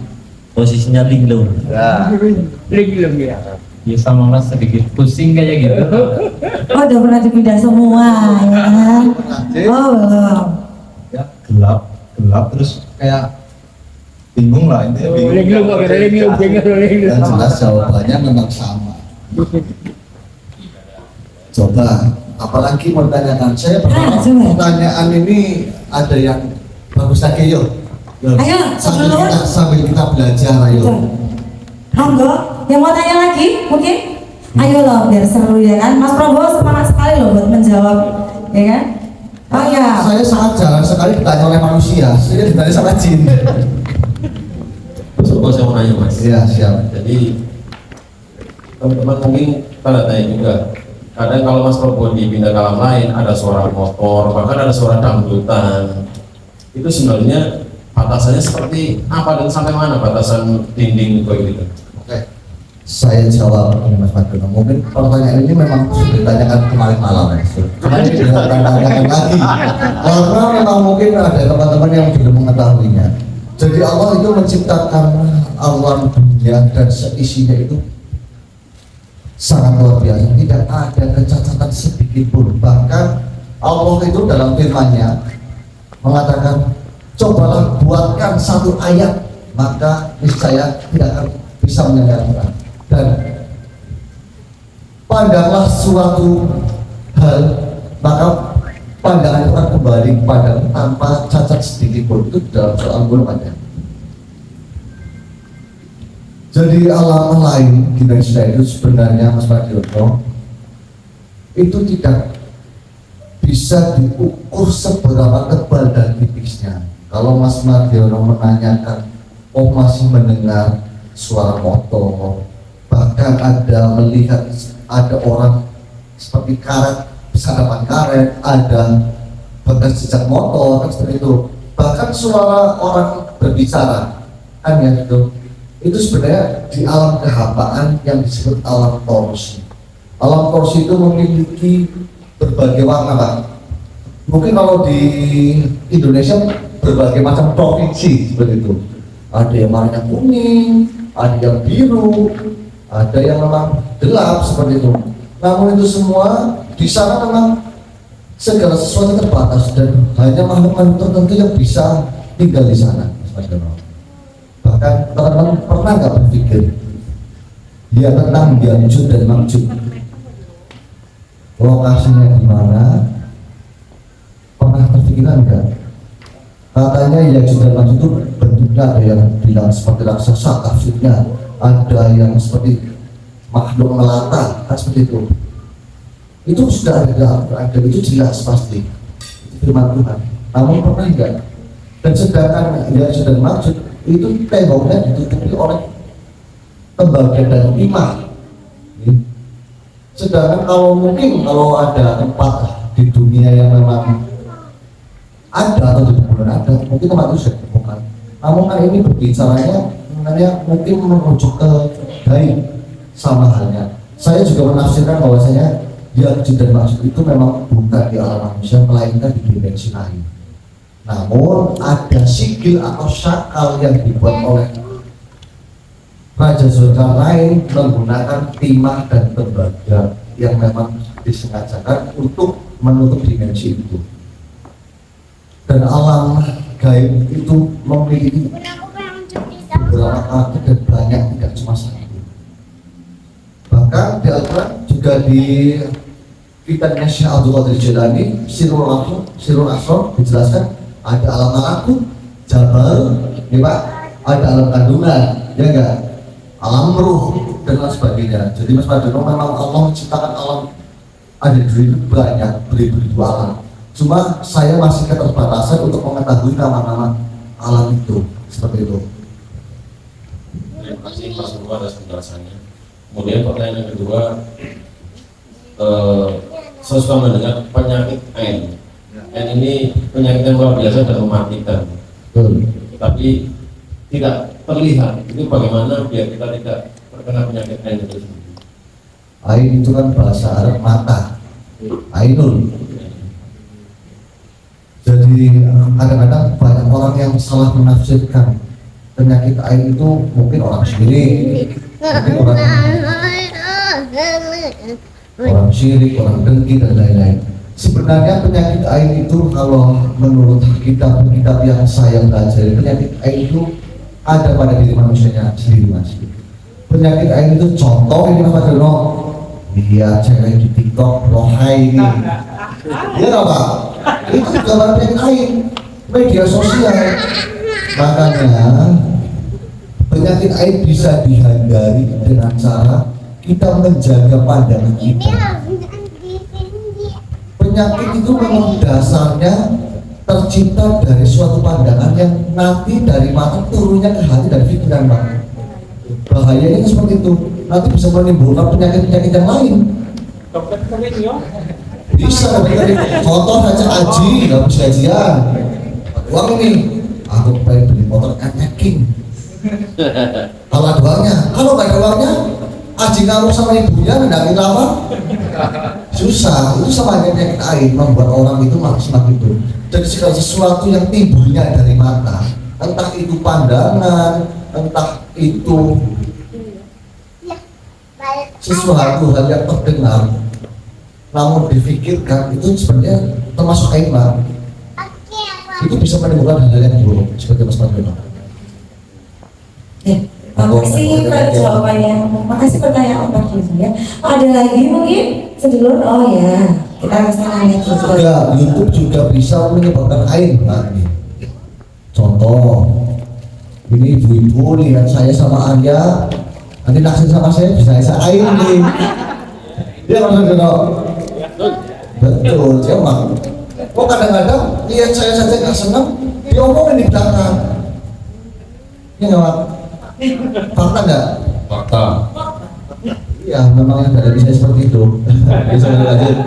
posisinya linglung. Linglung ya. Ya sama Mas sedikit pusing kayak gitu. Oh udah pernah dipindah semua ya kan? Oh belum. Ya gelap terus kayak bingung lah intinya bingung. Dan jelas jawabannya memang sama. Coba apalagi mau ditanyakan, saya pertanyaan ini ada yang bagus lagi yuk. Ayo sambil kita belajar ayo. Monggo, yang mau tanya lagi mungkin? Ayo loh biar seru ya kan. Mas Prabowo semangat sekali loh buat menjawab, ya kan? Oh ya. Saya sangat jarang sekali ditanya oleh manusia. Saya ditanya sama jin. Coba saya mau nanya Mas. Iya siap. Jadi teman-teman mungkin pada tanya juga. Kadang kalau Mas Prabowo dipindah ke alam lain ada suara motor, bahkan ada suara dangdutan. Itu sebenarnya batasannya seperti apa dan sampai mana batasan dinding itu gitu? Oke, saya jawab ini Mas Maduna. Mungkin pertanyaan ini memang sudah ditanyakan kemarin malam ya. Kemarin tidak ditanyakan lagi. Karena memang mungkin ada teman-teman yang belum mengetahuinya. Jadi Allah itu menciptakan alam dunia dan seisinya itu sangat luar biasa. Tidak ada kecacatan sedikit pun. Bahkan Allah itu dalam firman-Nya mengatakan, cobalah buatkan satu ayat, maka niscaya tidak akan bisa mendengarkan. Dan pandanglah suatu hal, maka pandangan itu akan kembali kepada tanpa cacat sedikit pun. Itu dalam soal golongannya. Jadi alam lain di Indonesia itu sebenarnya Mas Mardiono itu tidak bisa diukur seberapa tebal dan tipisnya. Kalau Mas Mardiono menanyakan, oh masih mendengar suara motor, bahkan ada melihat ada orang seperti karet, sadapan karet, ada bekas jejak motor, seperti itu. Bahkan suara orang berbicara, kan ya gitu. Itu sebenarnya di alam kehambaan yang disebut alam torsi. Alam torsi itu memiliki berbagai warna, Pak. Mungkin kalau di Indonesia berbagai macam provinsi seperti itu. Ada yang warnanya kuning, ada yang biru, ada yang memang gelap seperti itu. Namun itu semua di sana memang segala sesuatu terbatas dan hanya makhluk-makhluk tertentu yang bisa tinggal di sana. Bahkan teman-teman pernah nggak berpikir ya tentang Ya'juj dan Ma'juj, lokasinya di mana? Pernah terpikirkan nggak? Katanya Ya'juj dan Ma'juj itu bentuknya ada yang bilang seperti raksasa, tafsirnya ada yang seperti makhluk melata, kan seperti itu. Itu sudah ada, itu jelas pasti firman Tuhan. Namun pernah nggak? Dan sedangkan Ya'juj dan Ma'juj itu temboknya ditutupi oleh tembaga dan timah. Sedangkan kalau mungkin kalau ada tempat di dunia yang memang ada atau di bulan ada, mungkin tempat itu sudah ditemukan. Namun kan ini berbicaranya sebenarnya mungkin merujuk ke gaib sama halnya. Saya juga menafsirkan bahwasanya Ya'juj dan Ma'juj itu memang bukan di alam manusia, melainkan di dimensi lain. Namun ada sigil atau syakal yang dibuat oleh Raja Zulkarnain menggunakan timah dan tembaga yang memang disengajakan untuk menutup dimensi itu. Dan alam gaib itu memiliki beberapa karakter dan banyak, tidak cuma satu. Bahkan di Al-Quran juga di kitabnya Syekh Abdul Qadir Jilani, Sirrul Asrar dijelaskan ada alam malakut, jabal, ya Pak, ada alam kandungan, ya enggak, alam ruh dan lain sebagainya. Jadi Mas Mardiono memang Allah menciptakan alam ada banyak beribu-ribu alam. Cuma saya masih keterbatasan untuk mengetahui nama-nama alam itu seperti itu. Terima kasih Mas Nurul atas penjelasannya. Kemudian pertanyaan yang kedua, saya suka mendengar penyakit Ain. Dan ini penyakit yang luar biasa dan mematikan. Tapi tidak terlihat. Itu bagaimana biar kita tidak terkena penyakit Ain itu sendiri? Ain itu kan bahasa Arab mata, Ainul. Jadi kadang-kadang banyak orang yang salah menafsirkan penyakit Ain itu mungkin orang syirik, mungkin orang syirik, orang dengki dan lain-lain. Sebenarnya penyakit Ain itu kalau menurut kitab-kitab yang saya pelajari, penyakit Ain itu ada pada diri manusianya sendiri, Mas. Penyakit Ain itu contoh ini Mas Mardiono, lihat cewek di TikTok, rohai ini, ya Pak, itu gambar penyakit Ain, media sosial. Makanya penyakit Ain bisa dihindari dengan cara kita menjaga pandangan kita. Penyakit itu memang dasarnya tercipta dari suatu pandangan yang nanti dari mata turunnya ke hati dan pikiran, Pak. Bahayanya seperti itu, nanti bisa menimbulkan penyakit-penyakit yang lain. Bisa, contoh saja Aji, habis gajian, uang ini, aku pengen beli motor King. Kalau ada uangnya, kalau nggak ada uangnya, Aji kamu sama ibunya ngendangin apa? Susah, itu sama penyakit Ain membuat orang itu semakin itu. Jadi segala sesuatu yang timbulnya dari mata, entah itu pandangan, entah itu sesuatu hal yang terdengar, namun difikirkan itu sebenarnya termasuk Ain, itu bisa menimbulkan hal yang buruk seperti Mas Mardiono. Makasih Pak jawabannya. Makasih pertanyaan Pak Yusuf ya. Ada lagi mungkin sedulur? Oh ya, kita kesana lihat sedulur. Juga YouTube juga bisa menyebabkan air mati. Contoh, ini ibu-ibu lihat saya sama Arya, nanti naksir sama saya bisa air nih. Ya betul, ya mak. Kok kadang-kadang lihat saya saja nggak senang, diomongin di belakang. Ini nggak mak? Fakta nggak? Fakta. Iya, memang yang ada bisa seperti itu. Bisa lanjut.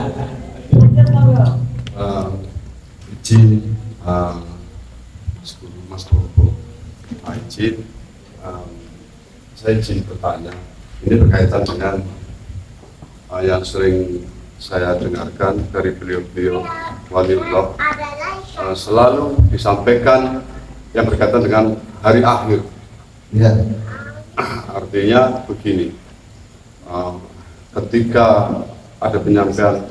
Izin Mas Bobo, izin saya izin bertanya. Ini berkaitan dengan yang sering saya dengarkan dari beliau-beliau waliullah, selalu disampaikan yang berkaitan dengan hari akhir. Ya. Artinya begini, ketika ada penyampaian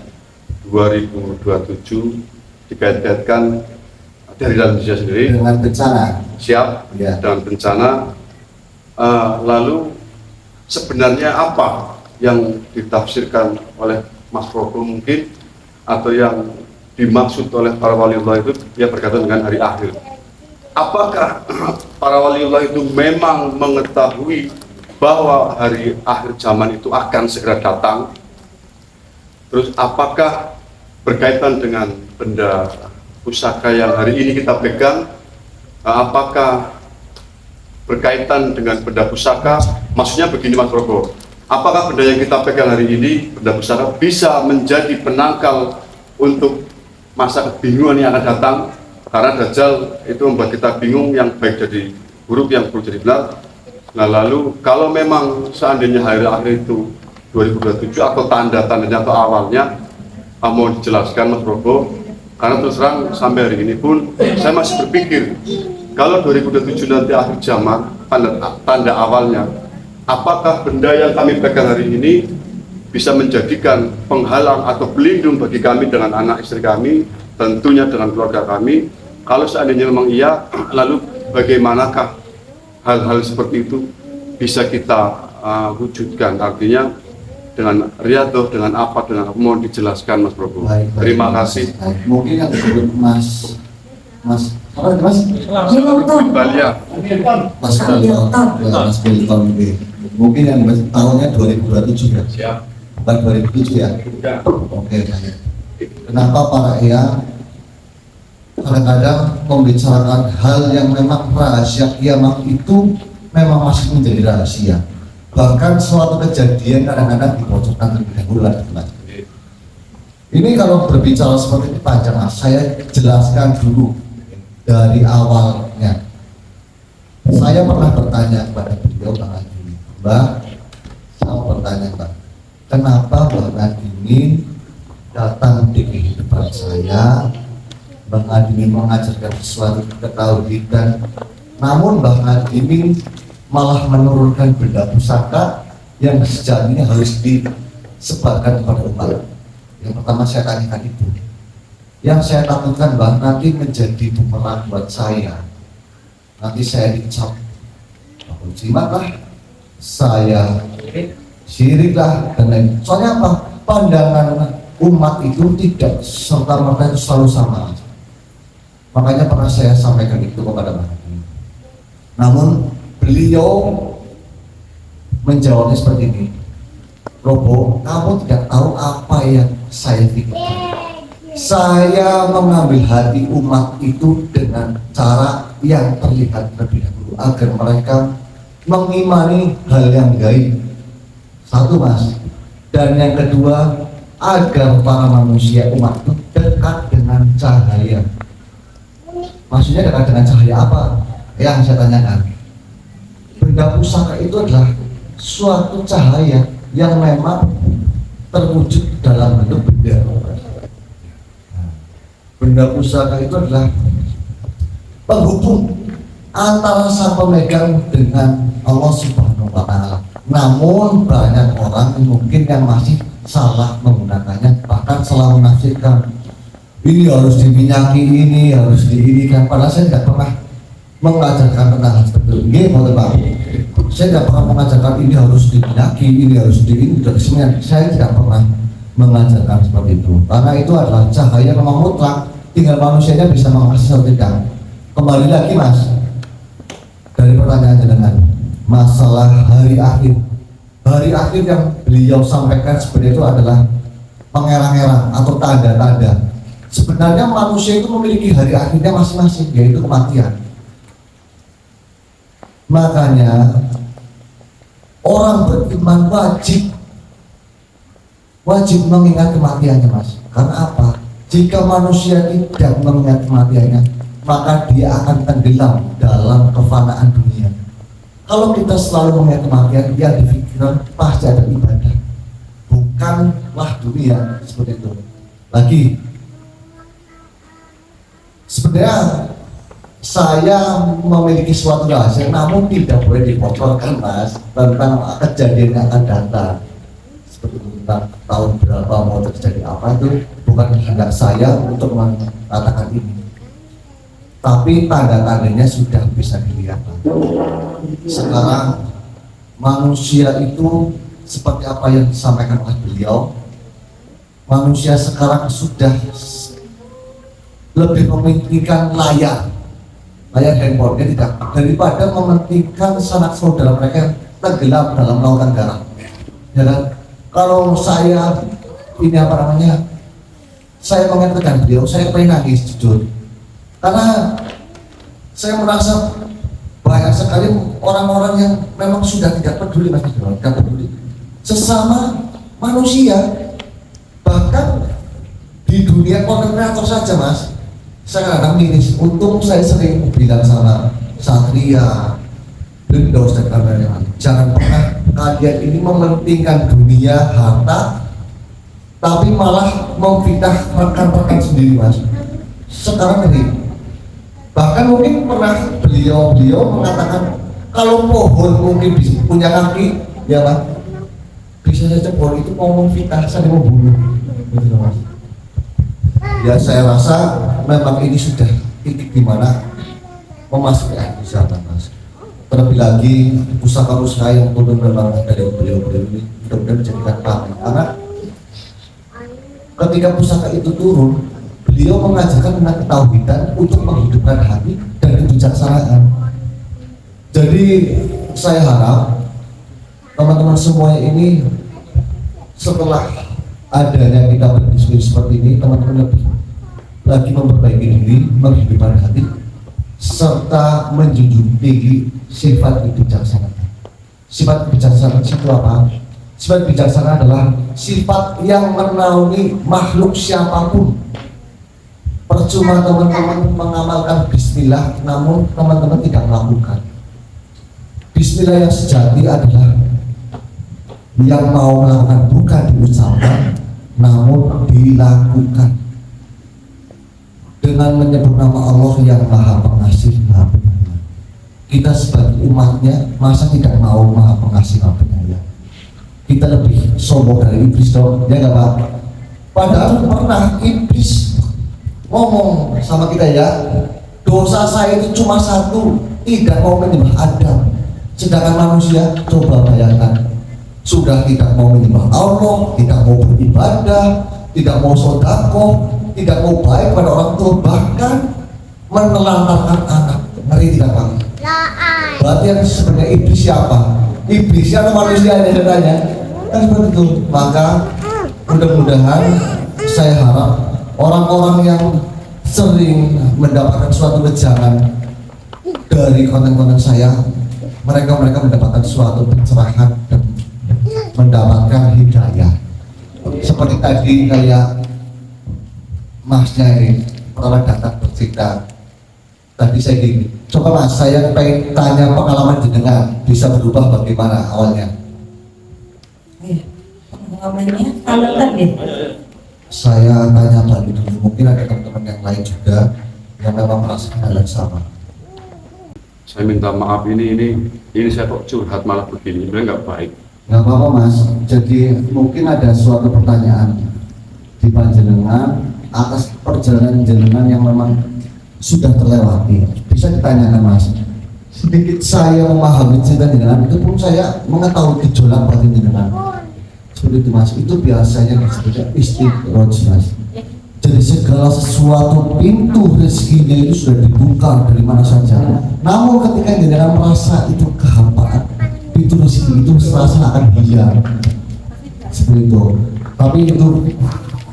2027 dikait-kaitkan dari dalam Indonesia sendiri dengan bencana, siap ya. Dengan bencana, lalu sebenarnya apa yang ditafsirkan oleh Mas Robo mungkin atau yang dimaksud oleh para waliullah itu ya berkaitan dengan hari akhir? Apakah para waliullah itu memang mengetahui bahwa hari akhir zaman itu akan segera datang? Terus apakah berkaitan dengan benda pusaka yang hari ini kita pegang? Apakah berkaitan dengan benda pusaka? Maksudnya begini Mas Robo, apakah benda yang kita pegang hari ini, benda pusaka, bisa menjadi penangkal untuk masa kebingungan yang akan datang? Karena Dajjal itu membuat kita bingung, yang baik jadi buruk, yang buruk jadi benar. Nah lalu kalau memang seandainya hari akhir itu 2027 atau tanda-tandanya atau awalnya, mau dijelaskan Mas Robo, karena terus terang sampai hari ini pun saya masih berpikir kalau 2027 nanti akhir zaman, tanda awalnya, apakah benda yang kami pegang hari ini bisa menjadikan penghalang atau pelindung bagi kami dengan anak istri kami, tentunya dengan keluarga kami? Kalau seandainya memang iya, lalu bagaimanakah hal-hal seperti itu bisa kita wujudkan? Artinya dengan riyadhah, dengan apa, mohon dijelaskan Mas Prabu. Terima kasih. Mungkin yang disebut Mas apa Mas? Balia. Mas Milton. Mungkin yang tahunnya 2027 ya? Siap. Bukan 2007 ya? Oke. Kenapa para eyang kadang-kadang membicarakan hal yang memang rahasia kiamat itu memang masih menjadi rahasia? Bahkan suatu kejadian kadang-kadang dibocorkan terlebih dahulu. Ini kalau berbicara seperti ini panjang, saya jelaskan dulu dari awalnya. Saya pernah bertanya kepada beliau, Bang Adi, Mbak, saya bertanya Mbak, kenapa Bang Adi datang di kehidupan saya? Bang Adi mengajarkan sesuatu ketauhidan, namun Bang Adi malah menurunkan benda pusaka yang sejatinya harus disebarkan kepada umat. Yang pertama saya tanyakan itu. Yang saya takutkan Bang nanti menjadi bumerang buat saya. Nanti saya dicap jimat lah, saya syirik lah, dan lain. Soalnya apa? Pandangan umat itu tidak serta-merta selalu sama. Makanya pernah saya sampaikan itu kepada Bang Adi. Namun beliau menjawabnya seperti ini, Robo, kamu tidak tahu apa yang saya pikirkan. Saya mengambil hati umat itu dengan cara yang terlihat terlebih dahulu agar mereka mengimani hal yang gaib. Satu Mas. Dan yang kedua, agar para manusia umat itu dekat dengan cahaya. Maksudnya dekat dengan cahaya apa? Yang saya tanyakan. Benda pusaka itu adalah suatu cahaya yang memang terwujud dalam bentuk benda. Benda pusaka itu adalah penghubung antara sang pemegang dengan Allah Subhanahu wa Ta'ala. Namun banyak orang mungkin yang masih salah menggunakannya, bahkan salah menafsirkan. Ini harus diminyaki, ini harus diinikan. Padahal saya tidak pernah mengajarkan tentang hal seperti itu. Nggih, Pak. Saya tidak pernah mengajarkan ini harus dipinaki, ini harus ini dan semuanya. Saya tidak pernah mengajarkan seperti itu. Karena itu adalah cahaya memang mutlak. Tinggal manusianya bisa mengakses atau tidak. Kembali lagi Mas, dari pertanyaan jenengan, masalah hari akhir. Hari akhir yang beliau sampaikan seperti itu adalah pengerang-erang atau tanda-tanda. Sebenarnya manusia itu memiliki hari akhirnya masing-masing, yaitu kematian. Makanya orang beriman wajib mengingat kematiannya, Mas. Karena apa? Jika manusia tidak mengingat kematiannya, maka dia akan tenggelam dalam kefanaan dunia. Kalau kita selalu mengingat kematian, dia di pikiran pasti ada ibadah, bukanlah dunia seperti itu. Lagi, sebenarnya saya memiliki suatu rahasia, namun tidak boleh dibocorkan, Mas, tentang kejadian yang akan datang. Seperti tentang tahun berapa mau terjadi apa, itu bukan kehendak saya untuk mengatakan ini. Tapi tanda-tandanya sudah bisa dilihat. Sekarang manusia itu seperti apa yang disampaikan oleh beliau, manusia sekarang sudah lebih mementingkan layar handphone tidak daripada mementingkan sanak saudara mereka yang tenggelam dalam lautan garam. Ya kan? Kalau saya ini apa namanya, saya mengatakan beliau, saya pengen nangis jujur, karena saya merasa banyak sekali orang-orang yang memang sudah tidak peduli, Mas, tidak peduli sesama manusia. Bahkan di dunia konten kreator saja, Mas, saya kadang miris. Untung saya sering bilang sama Satria, Windows dan kawan-kawan, jangan pernah kalian ini mementingkan dunia, harta, tapi malah memfitnah rekan-rekan sendiri, Mas. Sekarang ini bahkan mungkin pernah beliau mengatakan kalau pohon mungkin bisa punya kaki, ya Mas, bisa saja pohon itu mau memfitnah, saya mau bunuh, gitu, Mas. Ya saya rasa memang ini sudah titik dimana memasuki akhir zaman, Mas. Terlebih lagi pusaka-pusaka yang turun memang dari beliau-beliau ini mudah-mudahan menjadikan pamer, karena ketika pusaka itu turun, beliau mengajarkan tentang ketauhidan untuk menghidupkan hati dan kebijaksanaan. Jadi saya harap teman-teman semuanya ini setelah adanya kita berdiskusi seperti ini, teman-teman lebih lagi memperbaiki diri, menghidupkan hati, serta menjunjung tinggi sifat kebijaksanaan. Sifat kebijaksanaan itu apa? Sifat bijaksana adalah sifat yang menaungi makhluk siapapun. Percuma teman-teman mengamalkan bismillah, namun teman-teman tidak melakukan. Bismillah yang sejati adalah yang mau melakukan bukan diucapkan, namun dilakukan. Dengan menyebut nama Allah yang Maha Pengasih, Maha Penyayang. Kita sebagai umatnya masa tidak mau Maha Pengasih, Maha Penyayang? Kita lebih sombong dari iblis dong, ya nggak Pak? Padahal pernah iblis ngomong sama kita, ya, dosa saya itu cuma satu, tidak mau menyembah Adam. Sedangkan manusia, coba bayangkan, sudah tidak mau menyembah Allah, tidak mau beribadah, tidak mau sedekah, tidak mau baik pada orang tua, bahkan menelantarkan anak. Ngeri tidak, Pak? Berarti yang sebenarnya iblis siapa? Iblis atau manusia yang ditanya? Kan seperti itu. Maka mudah-mudahan saya harap orang-orang yang sering mendapatkan suatu wejangan dari konten-konten saya, mereka mendapatkan suatu pencerahan dan mendapatkan hidayah. Seperti tadi kayak Masnya ini pernah datang bercerita. Tadi saya gini, coba Mas, saya pengen tanya pengalaman jenengan bisa berubah bagaimana awalnya? Pengalamannya kalau deh. Saya tanya balik dulu, mungkin ada teman-teman yang lain juga yang memang merasakan hal yang sama. Saya minta maaf, ini saya kok curhat malah begini, sebenarnya nggak baik. Nggak apa-apa Mas, jadi mungkin ada suatu pertanyaan di panjenengan atas perjalanan jenengan yang memang sudah terlewati. Bisa ditanyakan Mas, sedikit saya memahami cerita jenengan itu pun saya mengetahui gejolak batin jenengan. Seperti itu Mas, itu biasanya disebutnya istiqroj Mas. Jadi segala sesuatu pintu rezekinya itu sudah dibuka dari mana saja. Namun ketika jenengan merasa itu kehampaan, pintu rezeki itu serasa akan hilang. Seperti itu. Tapi itu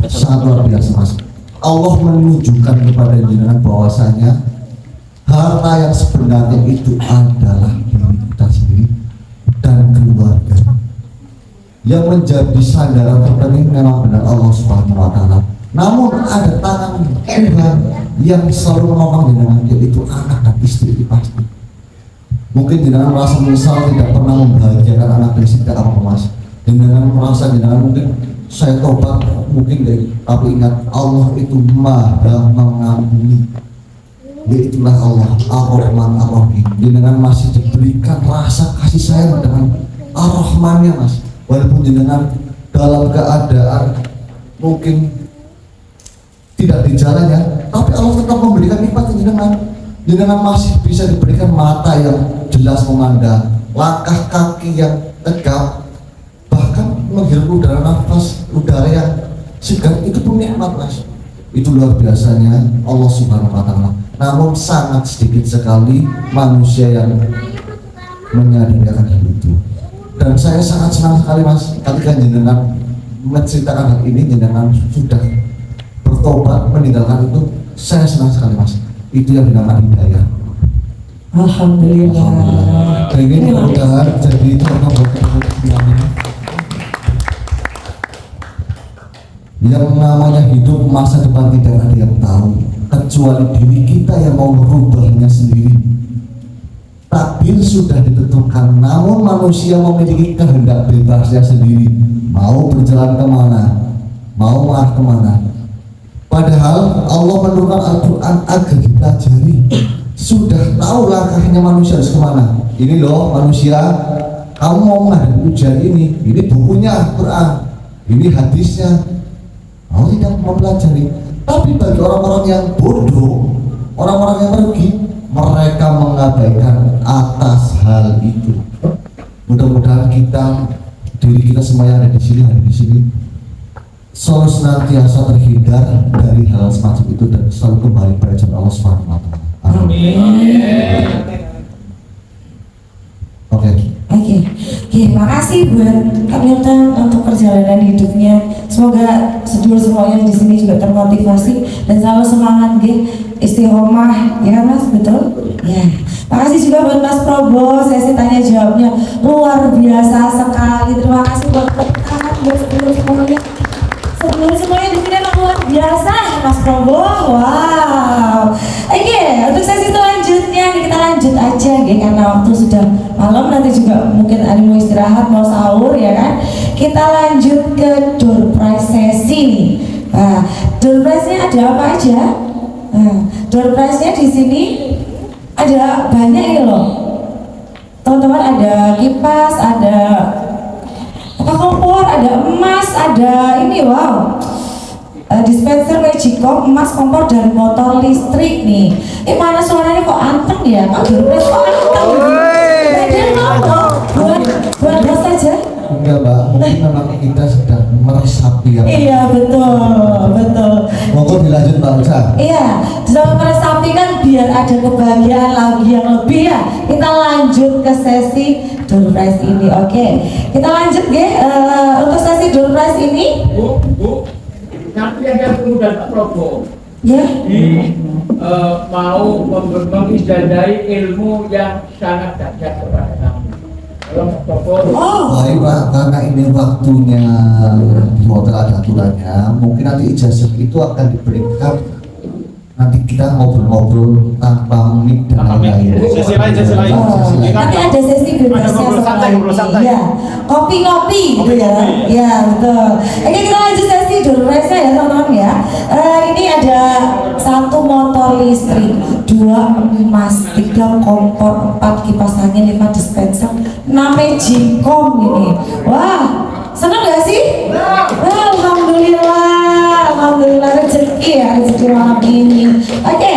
sangat luar biasa Mas. Allah menunjukkan kepada jenengan bahwasanya harta yang sebenarnya itu adalah diri kita sendiri dan keluarga. Yang menjadi sandaran terpenting memang benar Allah Subhanahu wa Ta'ala. Namun ada tangan Tuhan yang selalu menolong jenengan, yaitu anak dan istri itu pasti. Mungkin jenengan merasa menyesal tidak pernah membahagiakan anak dan istri, tidak apa-apa Mas. Jenengan merasa jenengan mungkin saya tobat mungkin dari, tapi ingat Allah itu Maha mengampuni. Yaitulah Allah Ar-Rahman Ar-Rahim. Jenengan masih diberikan rasa kasih sayang dengan Ar-Rahmannya Mas. Walaupun jenengan dalam keadaan mungkin tidak di jalannya, tapi Allah tetap memberikan nikmat ke jenengan. Jenengan masih bisa diberikan mata yang jelas memandang, langkah kaki yang tegap, bahkan menghirup udara nafas, udara yang segar, itu pun nikmat Mas. Itu luar biasanya Allah Subhanahu wa Ta'ala. Namun sangat sedikit sekali manusia yang menyadari akan hal itu. Dan saya sangat senang sekali Mas ketika jenengan menceritakan hal ini, jenengan sudah bertobat meninggalkan itu. Saya senang sekali Mas. Itu yang dinamakan hidayah. Alhamdulillah. Dan ini mudah-mudahan jadi itu akan yang namanya hidup masa depan tidak ada yang tahu kecuali diri kita yang mau merubahnya sendiri. Takdir sudah ditentukan, namun manusia memiliki kehendak bebasnya sendiri, mau berjalan kemana, mau mengarah kemana. Padahal Allah menurunkan Al-Quran agar dipelajari. Sudah tahu langkahnya manusia harus kemana. Ini loh manusia, kamu mau menghadapi ujian ini bukunya Al-Quran, ini hadisnya. Mau tidak mempelajari. Tapi bagi orang-orang yang bodoh, orang-orang yang rugi, mereka mengabaikan atas hal itu. Mudah-mudahan kita, diri kita semua yang ada di sini, selalu senantiasa terhindar dari hal semacam itu dan selalu kembali pada jalan Allah Subhanahu wa Ta'ala. Amin. Oke, makasih buat Kak Milton untuk perjalanan hidupnya. Semoga sedulur semuanya di sini juga termotivasi dan selalu semangat, istiqomah, ya kan Mas, betul? Ya. Makasih juga buat Mas Probo, sesi tanya jawabnya luar biasa sekali. Terima kasih buat tangan buat sedulur semuanya. Sedulur semuanya di sini luar biasa, Mas Probo. Wow. Oke, untuk sesi selanjutnya kita lanjut aja, karena waktu sudah malam, nanti juga mungkin ada mau istirahat, mau sahur, ya kan? Kita lanjut ke door prize sesi nih. Nah, door prize-nya ada apa aja? Nah, door prize-nya di sini ada banyak ini loh. Teman-teman, ada kipas, ada kompor, ada emas, ada ini, wow. Dispenser Magicom, emas, kompor, dan motor listrik nih. Mana suaranya kok anteng ya? Kok door-prize kok anteng? Ada ngomong buat bos saja. Enggak Mbak, mungkin memang kita sedang meresapi ya. Iya betul. Monggo dilanjut Mbak Uca. Iya, dalam meresapi kan biar ada kebahagiaan lagi yang lebih ya. Kita lanjut ke sesi door prize ini, oke. Kita lanjut untuk sesi door prize ini. Bu, nanti ada kemudian Pak Probo. Ya. Mau mengijazai ilmu yang sangat dahsyat kepada kami. Baik Pak, karena ini waktunya di hotel ada aturannya, mungkin nanti ijazah itu akan diberikan. Nanti kita ngobrol-ngobrol tanpa mic dan lain-lain. Sesi lain. Nanti ada sesi bebasnya santai. Ya, kopi-kopi gitu ya. Ya betul. Oke, kita lanjut sesi door prize ya teman-teman ya. Ini ada 1 motor listrik, 2 emas, 3 kompor, 4 kipas angin, 5 dispenser, 6 Magicom ini. Wah, senang gak sih? Wah, alhamdulillah rezeki ya, rezeki malam ini. Oke,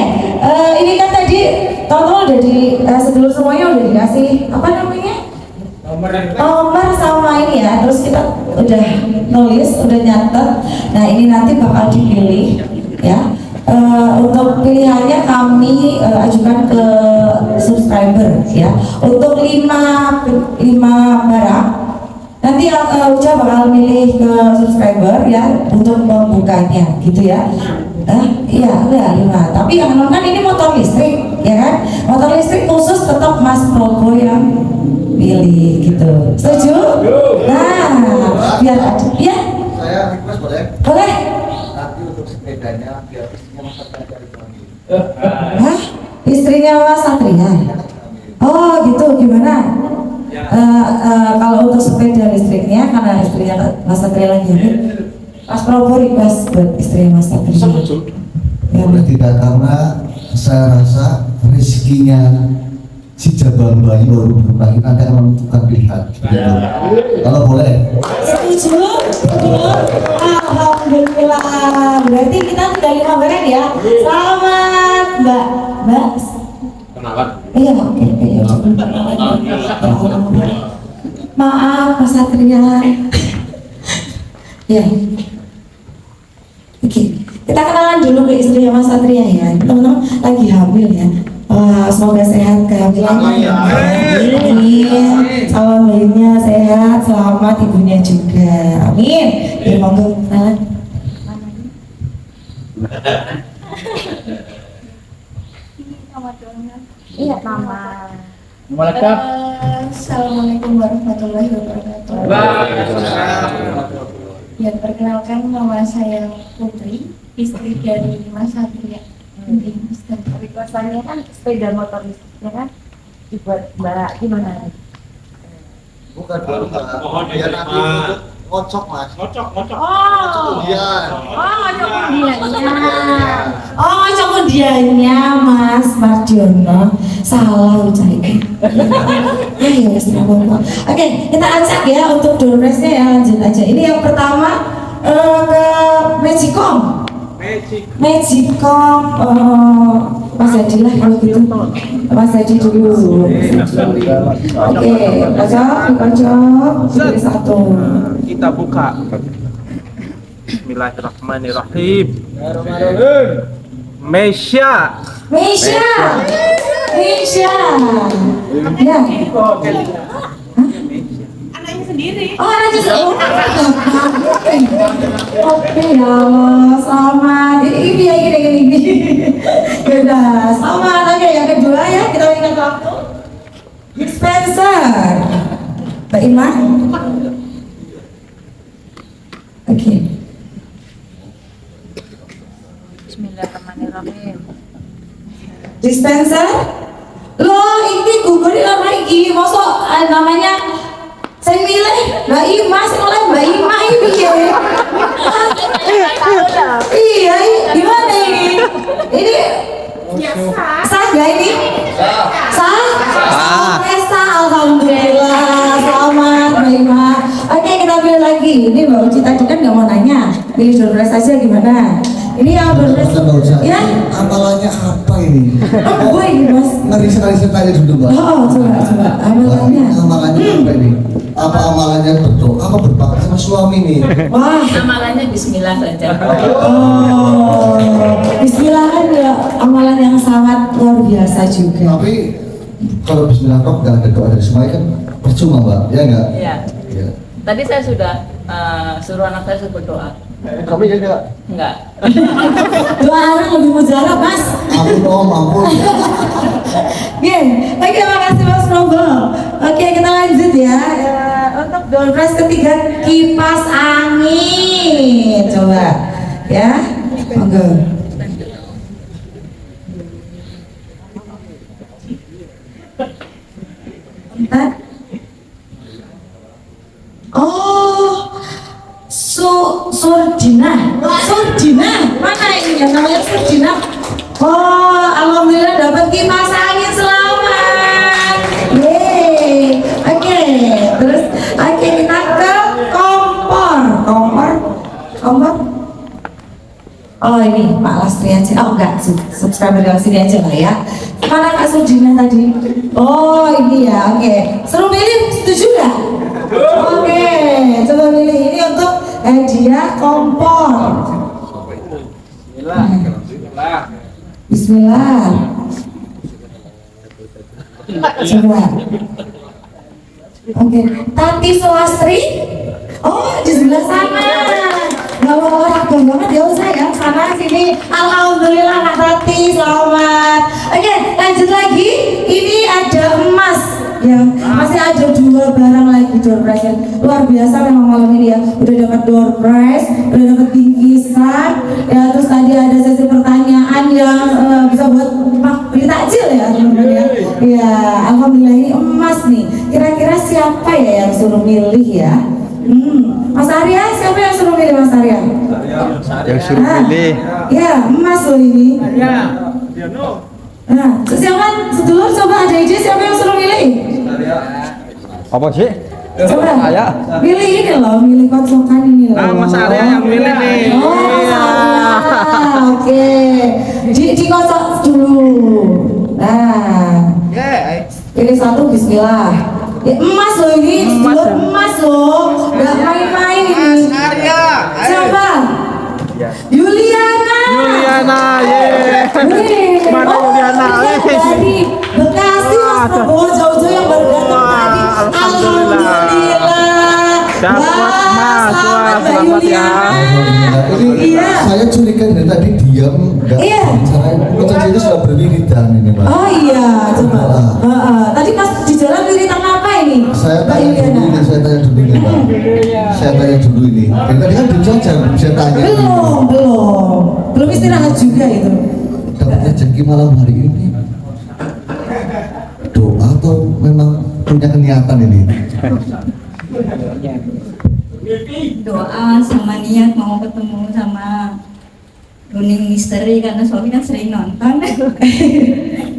udah sedulur semuanya udah dikasih apa namanya? Nomor sama ini ya. Terus kita udah nulis, udah nyatet. Nah ini nanti bakal dipilih ya. Untuk pilihannya kami ajukan ke subscriber ya. Untuk 5 barang nanti Uja bakal milih ke subscriber ya untuk membukanya gitu ya. Iya udah 5. Tapi yang nonton ini motor listrik ya kan. Motor listrik khusus tetap Mas Probo yang pilih gitu. Setuju? Nah biar ada ya. Saya request boleh? Boleh. Nanti untuk sepedanya biar istrinya Mas Satria cari suami. Hah? Istrinya Mas Satria? Oh gitu, gimana? Kalau untuk sepeda listriknya, karena istrinya Mas Satria lagi hamil, Mas Probo request buat istrinya Mas Satria. Boleh tidak, karena saya rasa rezekinya si Jabal Bayi baru berlahir nanti akan menentukan pilihan. Kalau boleh. Setuju? Alhamdulillah. Berarti kita tinggal 5 barang ya. Selamat Mbak. Kenalan. Iya, oke. Maaf Mas Satria. Ya. Oke. Kita kenalan dulu ke istrinya Mas Satria ya. Teman-teman lagi hamil ya. Semoga sehat kehamilannya. Amin. Salam bayinya sehat, selamat ibunya juga. Amin. Ya monggo kenalan. Iya, nama. Assalamualaikum warahmatullahi wabarakatuh. Ya, perkenalkan nama saya Putri, istri dari Mas Satria. Requestannya kan sepeda motor listriknya kan dibuat Mbak gimana? Bukan dulu Mbak. Biar nanti untuk ngocok Mas. Oh, Kemudian. ngocok undiannya. Oh, ngocok undiannya Mas Mardiono. Salah ucapin. Ya, oke, kita acak ya untuk door prize-nya ya, lanjut aja. Ini yang pertama ke Magicom. Mas Hadi lah kalau gitu. Mas Hadi dulu. Oke, kocok. Pilih 1. Kita buka. Bismillahirrahmanirrahim. Mesya. Ya. Anaknya sendiri. Oh, anaknya sendiri. Oke ya Allah, selamat. Ini. Yaudah, selamat. Oke, yang kedua ya, kita ingat waktu. Dispenser. Mbak Ima. Oke. Bismillahirrahmanirrahim. Dispenser. Loh, ini gugur lagi. Mosok namanya saya milih Mbak Ima, saya oleh Mbak Ima ini ya. Iya, gimana ini? Ini sah gak ini? Sah? Alhamdulillah, selamat Mbak Ima. Oke, kita pilih lagi. Ini Mbak Uci tadi kan nggak mau nanya. Pilih door prize aja gimana? Ini yang door prize. Ya? Amalannya apa ini? Gue ini Mas. Ngeri sekali tanya dulu Mbak. Oh, coba. Amalannya apa ini? Apa amalannya berdoa? Apa berbakti sama suami nih? Wah. Amalannya Bismillah saja. Oh, Bismillah kan ya amalan yang sangat luar biasa juga. Tapi kalau Bismillah kok nggak ada doa dari semuanya kan percuma Mbak, ya nggak? Iya. Tadi saya sudah suruh anak saya berdoa. Kami ya nggak? Enggak. Doa anak lebih mujarab Mas. Ampun. Oke, terima kasih Mas Probo. Oke, kita lanjut ya. Untuk door prize ketiga, kipas angin. Coba ya. Monggo. Bentar. Oh, Surdina, mana ini yang namanya Surdina? Oh, alhamdulillah dapat kipas angin, selamat. Yeay. Oke, terus kita ke kompor. Oh ini Pak Lastri aja. Oh enggak, subscriber yang sini aja lah ya. Mana Kak Sujina tadi? Oh ini ya, oke. Seru milih, setuju nggak? Oke, coba milih ini untuk hadiah kompor. Bismillah. Coba. Oke, Tati Sulastri. Oh, di sebelah sana. Gak mau olahraga banget ya sayang, sana sini. Alhamdulillah Kak Tati, selamat. Oke, lanjut lagi. Ini ada emas. Ya, masih ada 2 barang lagi door prize yang luar biasa memang malam ini ya. Udah dapat door prize, udah dapat bingkisan. Ya, terus tadi ada sesi pertanyaan yang bisa buat beli takjil ya teman-teman ya. Ya, alhamdulillah ini emas nih. Kira-kira siapa ya yang suruh milih ya? Mas Arya, siapa yang suruh milih Mas Arya? Yang suruh milih. Ya, emas loh ini. Nah, siapa? Sedulur coba ada ide siapa yang suruh milih? Apa sih? Coba. Saya. Milih ini loh, milih kocokan ini loh. Nah, Mas Arya yang milih nih. Oh, Mas Arya. Oke. Dikocok dulu. Nah. Pilih satu, bismillah. Ya, emas loh ini, emas loh. Gak main-main ini. Siapa? Yuliana. Mana Yuliana? Dari Bekasi Mas Prabowo jauh-jauh yang baru datang tadi. Alhamdulillah. Dapat Mas, selamat ya. Ini saya curiga dari tadi diam, nggak bicara. Kita ini sudah berwiridan ini, Mbak. Oh iya, coba. Tadi pas di jalan wiridan apa ini? Saya tanya dulu ini, Mbak. Saya tanya dulu ini. Dari tadi kan belum saja, saya tanya. Belum istirahat juga itu. Dapat rezeki malam hari ini. Doa atau memang punya niatan ini? Doa sama niat mau ketemu sama Running Misteri karena suami kan sering nonton.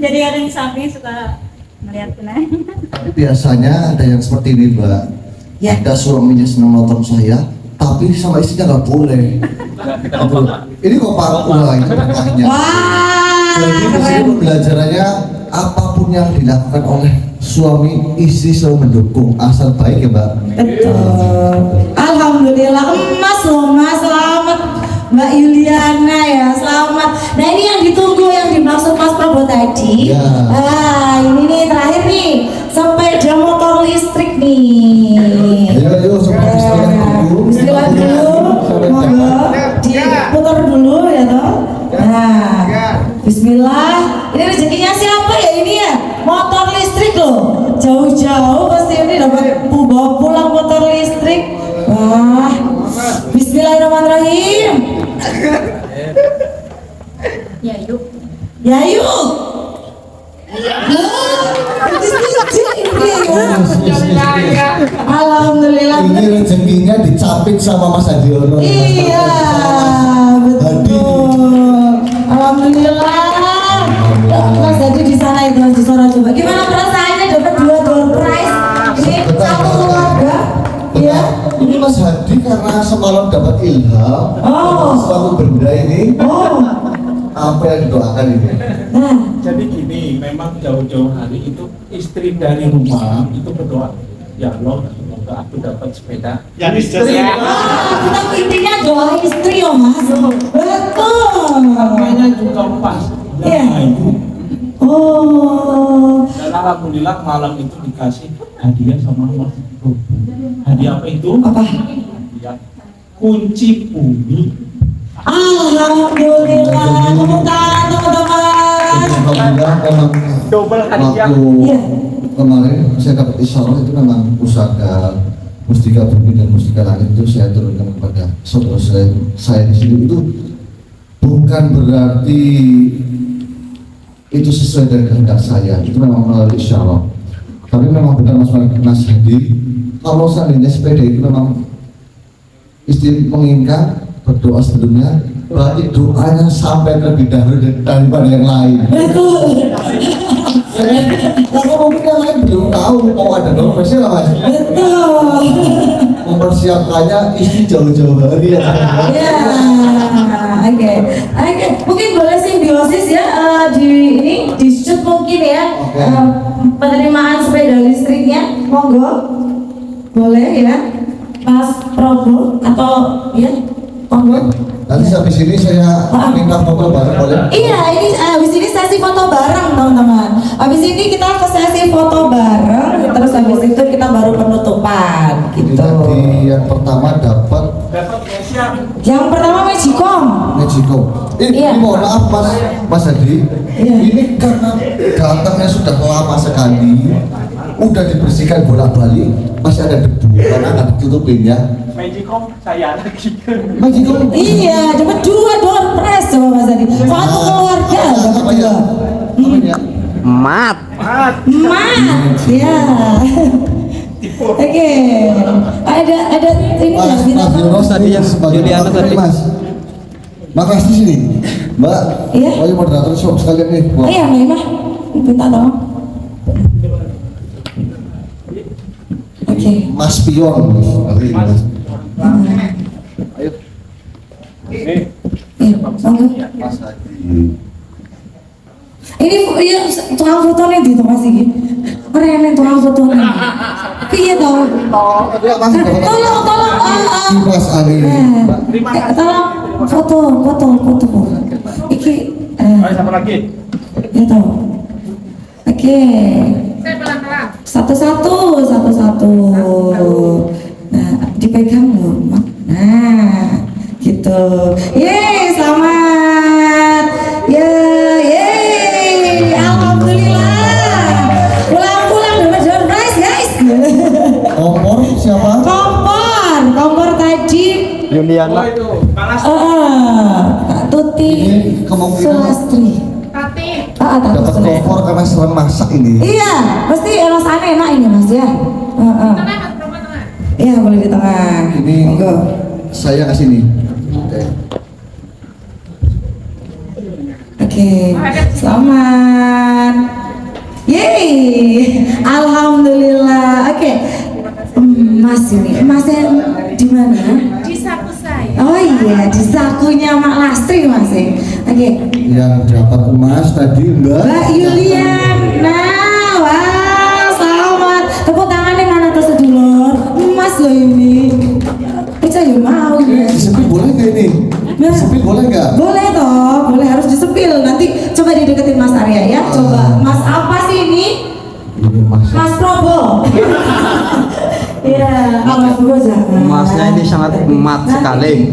Jadi kadang samping suka melihat kenanya. Biasanya ada yang seperti ini, Mbak. Ada suaminya senang nonton saya, tapi sama istrinya nggak boleh. Ini kok Pak Wah, itu tengahnya. Jadi di sini pembelajarannya apapun yang dilakukan oleh suami istri selalu mendukung, asal baik ya Mbak. Alhamdulillah emas loh Mas, selamat Mbak Yuliana ya, selamat. Nah ini yang ditunggu yang dimaksud Mas Prabowo tadi. Ini nih terakhir nih, sepeda motor listrik nih. Ayo Bismillah dulu, monggo diputar dulu ya toh. Nah, Bismillah. Ini rezekinya siapa ya ini ya? Motor listrik loh. Jauh-jauh pasti ini dapat bawa pulang motor listrik. Wah. Bismillahirrahmanirrahim. Ya yuk. Ya yuk. Alhamdulillah. Ini rezekinya dicapit sama Mas Adiono. Iya, betul. Alhamdulillah. Mas Hadi di sana itu Mas Sora coba. Gimana perasaannya dapat 2 door prize? Ini satu keluarga. Iya. Ini Mas Hadi karena semalam dapat ilham. Suatu benda ini. Apa yang didoakan ini? Jadi gini, memang jauh-jauh hari itu istri dari rumah itu berdoa, ya Allah semoga aku dapat sepeda. Ya istri. Kita intinya doa istri ya Mas. Betul. Namanya juga pas. Iya. Dan alhamdulillah malam itu dikasih hadiah sama Mas Prabowo. Hadiah apa itu? Apa? Hadiah kunci bumi. Alhamdulillah, tepuk tangan teman-teman. Alhamdulillah memang waktu kemarin saya dapat isyarat itu memang pusaka mustika bumi dan mustika langit itu saya turunkan kepada saudara saya di sini. Itu bukan berarti itu sesuai dengan kehendak saya, itu memang melalui isyarat. Tapi memang benar Mas Hadi, kalau seandainya sepeda itu memang istri menginginkan, berdoa sebelumnya, berarti doanya sampai terlebih dahulu daripada yang lain. Betul. Kalau mungkin yang lain belum tahu mau ada dompetnya lah Mas. Betul. mempersiapkannya istri jauh-jauh hari ya. Ya, oke. Mungkin boleh simbiosis ya di shoot mungkin ya. Penerimaan sepeda listriknya, monggo. Boleh ya, Mas Probo atau ya, monggo. Nanti habis ini saya minta foto bareng boleh? Iya, ini habis ini sesi foto bareng teman-teman. Habis ini kita ke sesi foto bareng, terus habis itu kita baru penutupan gitu. Tadi yang pertama dapat. Yang pertama Magicom. Ini mohon maaf Mas Hadi. Ini karena datangnya sudah lama sekali, udah dibersihkan bolak-balik, masih ada debu karena nggak ditutupin ya. Magicom saya lagi. Magicom. Iya, dapat 2 door prize coba Mas Hadi. Satu keluarga dapat 2. Mat. Ya. Oke. Ada ini ya, Mas Yonos tadi yang sebagai tadi Mas. Makasih di sini, Mbak. Iya. Oh, ini moderator show sekalian nih. Oh iya, Mbak Ima. Minta tolong. Oke. Mas Pion. Mas. Ayo. Iya, monggo. Mas Hadi. Ini ya tukang fotonya di Mas iki. Ora yang tukang fotonya. Piye to? Tolong Mas Ali. Tolong foto. Iki siapa lagi? Ya toh. Oke. Saya pelan-pelan. Satu. Nah, dipegang loh. Nah, gitu. Yeay, selamat. Yeay. Alhamdulillah. Pulang dapat door prize, guys. Kompor siapa? Kompor tadi. Yuliana. Kak Tuti. Sulastri. Dapat kompor karena sering masak ini. Iya, pasti rasanya enak ini Mas ya. Iya, boleh di tengah. Ini saya kasih nih. Oke. Selamat. Yeay, alhamdulillah. Oke. Mas ini, Masnya di mana? Di saku saya. Oh iya, di sakunya Mak Lastri Mas. Oke. Yang dapat emas tadi Mbak Yuliana. Wah, selamat. Tepuk tangannya mana tuh sedulur? Emas loh ini. Percaya mau ya. Disepil boleh nggak ini? Disepil boleh nggak? Boleh toh, boleh, harus disepil. Nanti coba dideketin Mas Arya ya. Coba, Mas apa sih ini? Mas Probo. Iya, Mas Probo jangan. Masnya ini sangat emat sekali.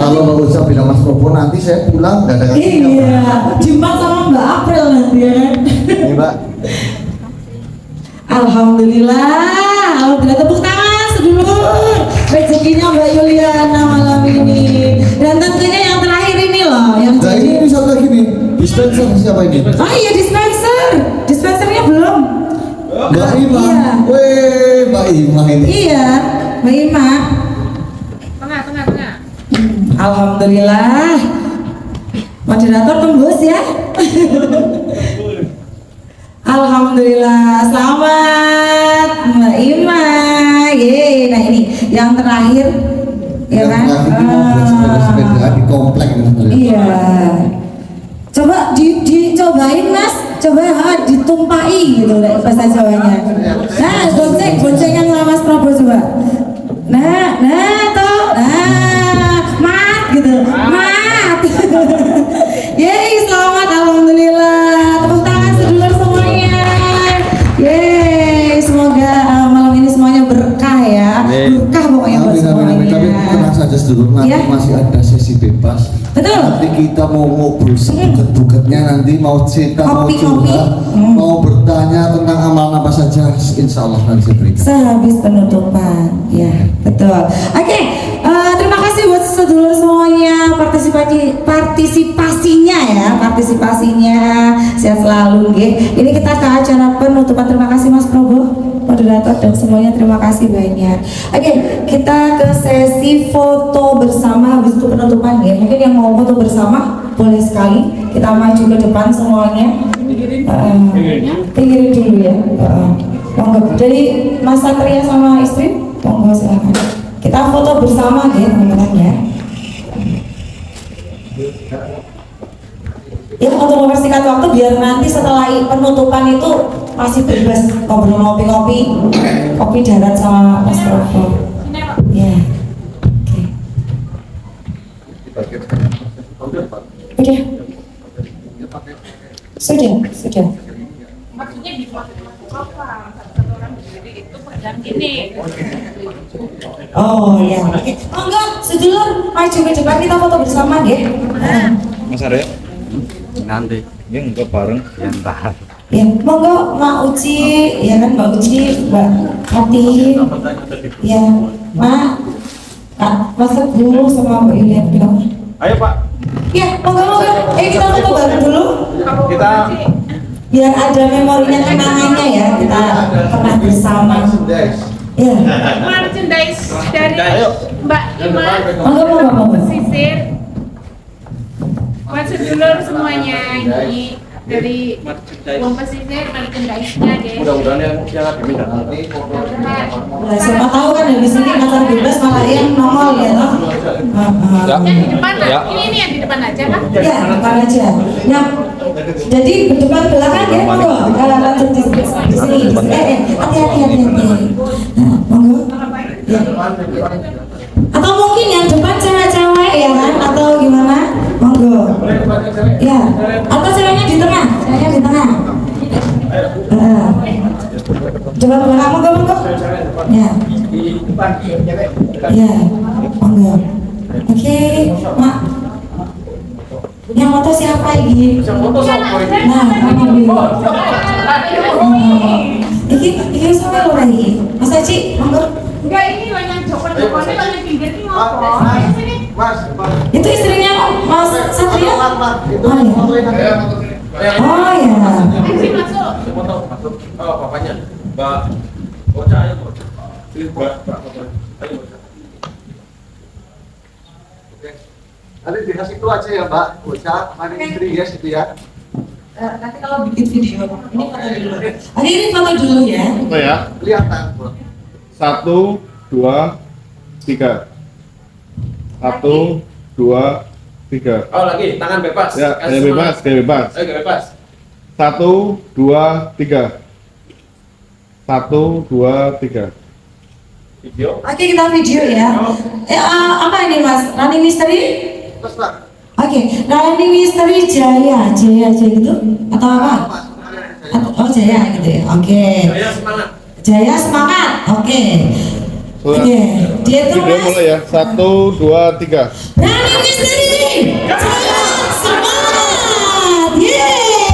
Kalau nggak usah bilang Mas Probo, nanti saya pulang nggak ada kasih. Iya, jumpa sama Mbak April nanti ya kan. Ini Mbak. Alhamdulillah, tepuk tangan sedulur. Rezekinya Mbak Yuliana malam ini. Dan tentunya yang terakhir ini loh, yang nah ini satu lagi nih, dispenser siapa ini? Oh iya, dispensernya belum. Mbak Ima. Iya. Weh, Mbak Ima ini. Iya, Mbak Ima. Tengah. Alhamdulillah. Moderator tembus ya. Alhamdulillah, selamat Mbak Ima. Yeay, nah ini yang terakhir ya kan? Sepeda di komplek Iya. Coba dicobain Mas, coba ditumpahi gitu bahasa Jawanya. Nah, goncengan sama Mas Prabowo coba. Nah, mat gitu, mat. Yeay, selamat, alhamdulillah. Tepuk tangan sedulur semuanya. Yeay, semoga malam ini semuanya berkah ya. Berkah pokoknya buat semuanya. Tapi tenang saja sedulur, nanti masih ada sesi bebas. Betul. Nanti kita mau ngobrol sebuket-buketnya, nanti mau cerita, mau curhat, mau bertanya tentang amalan apa saja, insya Allah nanti saya berikan. Sehabis penutupan, ya betul. Oke, terima kasih buat sedulur semuanya partisipasinya sehat selalu, Ini kita ke acara penutupan. Terima kasih Mas Probo, moderator dan semuanya, terima kasih banyak. Oke, kita ke sesi foto bersama habis itu penutupan ya. Mungkin yang mau foto bersama boleh sekali kita maju ke depan semuanya. Pinggirin dulu ya. Monggo dari Mas Satria sama istri, monggo silakan. Kita foto bersama ya teman-teman ya. Ya untuk mempersingkat waktu biar nanti setelah penutupan itu masih bebas ngobrol ngopi-ngopi, kopi darat sama Mas Provo. Ya. Oke. Sudah. Maksudnya di waktu apa? Satu orang berdiri itu pegang gini. Oh ya. Oke. Oh enggak, sedulur maju ke depan kita foto bersama ya. Mas Arya? Nanti. Ya enggak bareng. Ya entar. Ya, monggo Mbak Uci, ya kan Mbak Uci, Mbak Hati, ya Mak, Mas Teguh sama Mbak Yulian dong. Ayo Pak. Ya, monggo. Kita foto bareng dulu. Kita biar ada memorinya kenangannya ya, kita pernah bersama. Ya. Merchandise dari Mbak Ima. Monggo. Pesisir. Buat sedulur semuanya ini dari uang pesisir merchandise-nya deh. Mudah-mudahan yang diminta. Nah, siapa tahu kan dari sini pasar bebas malah yang nongol ya toh. Yang di depan ini yang di depan aja kan? Ya, depan aja. Nah, jadi depan belakang ya monggo. Lanjut di sini. Hati-hati. Nah, monggo. Ya. Atau mungkin yang depan cewek-cewek ya kan atau gimana? Monggo. Ya. Atau ceweknya di tengah. Coba belakang monggo. Ya. Ya. Monggo. Oke, Mak. Yang foto siapa ini? Nah, ini sampai lo lagi. Mas Aci, monggo. Enggak, ini banyak jokonya banyak pinggir ini ngopo. Itu istrinya Mas Satria? Oh ya. Masuk. Oh, papanya. Mbak Ocha ayo. Pilih buat Mbak Ocha. Ayo. Nanti dikasih itu aja ya Mbak Ocha, mana istri ya situ ya. Nanti kalau bikin video, ini foto dulu. Ini foto dulu ya. Foto ya. Kelihatan. 1, 2, 3. 1, 2, 3. Oh lagi, tangan bebas. Ya, kayak bebas. Ayo bebas. 1, 2, 3. 1, 2, 3. Video. Oke, kita video ya. Apa ini Mas? Running Mystery? Oke, Running Mystery Jaya gitu? Atau apa? Oh Jaya gitu ya. Oke. Jaya semangat. Oke. Dia tuh Mas. Mulai ya. 1, 2, 3. Running Mystery. Jaya semangat. Yeay.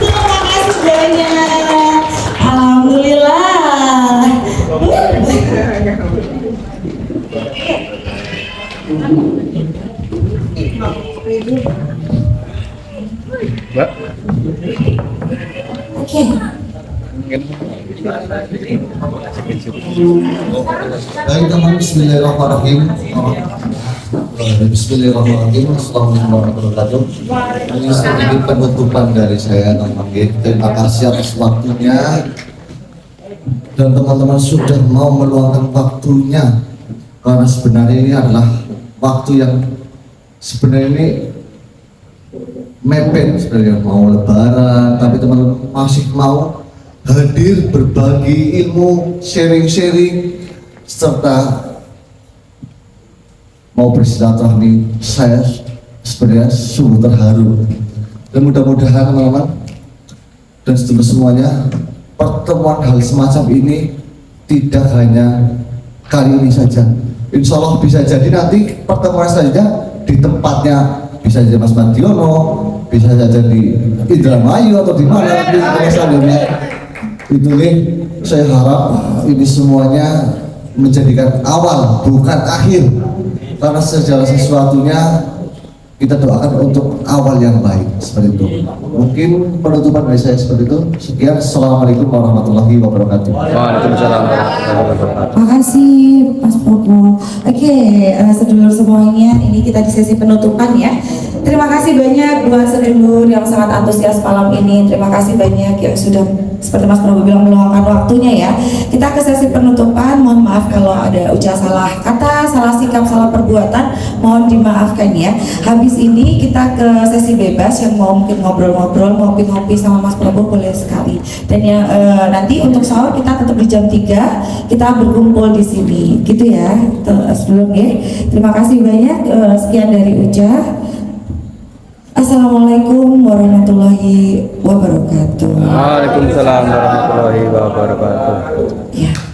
Terima kasih banyak. Alhamdulillah. Mbak. Oke. Baik teman, bismillahirrahmanirrahim. Bismillahirrahmanirrahim. Assalamualaikum warahmatullahi wabarakatuh. Ini penutupan dari saya teman-teman. Terima kasih atas waktunya dan teman-teman sudah mau meluangkan waktunya, karena sebenarnya ini adalah waktu yang sebenarnya ini mepet, sebenarnya mau lebaran tapi teman-teman masih mau hadir berbagi ilmu, sharing-sharing serta mau bersilaturahmi. Saya sebenarnya sungguh terharu dan mudah-mudahan teman-teman dan semuanya pertemuan hal semacam ini tidak hanya kali ini saja. Insya Allah bisa jadi nanti pertemuan selanjutnya di tempatnya, bisa jadi Mas Mardiono, bisa saja di Indramayu atau di mana nanti selanjutnya. Itu nih, saya harap ini semuanya menjadikan awal bukan akhir, karena segala sesuatunya kita doakan untuk awal yang baik seperti itu. Mungkin penutupan dari saya seperti itu. Sekian, assalamualaikum warahmatullahi wabarakatuh. Waalaikumsalam warahmatullahi wabarakatuh. Makasih Mas Bobo. Oke, sedulur semuanya, ini kita di sesi penutupan ya. Terima kasih banyak buat sedulur yang sangat antusias malam ini. Terima kasih banyak yang sudah seperti Mas Prabu bilang meluangkan waktunya ya. Kita ke sesi penutupan. Mohon maaf kalau ada ucap salah kata, salah sikap, salah perbuatan, mohon dimaafkan ya. Habis ini kita ke sesi bebas, yang mau mungkin ngobrol-ngobrol, ngopi-ngopi sama Mas Prabu boleh sekali. Dan yang nanti untuk sahur kita tetap di jam 3 kita berkumpul di sini, gitu ya. Sebelum ya. Terima kasih banyak. Sekian dari Uja. Assalamualaikum warahmatullahi wabarakatuh. Waalaikumsalam warahmatullahi wabarakatuh. Ya.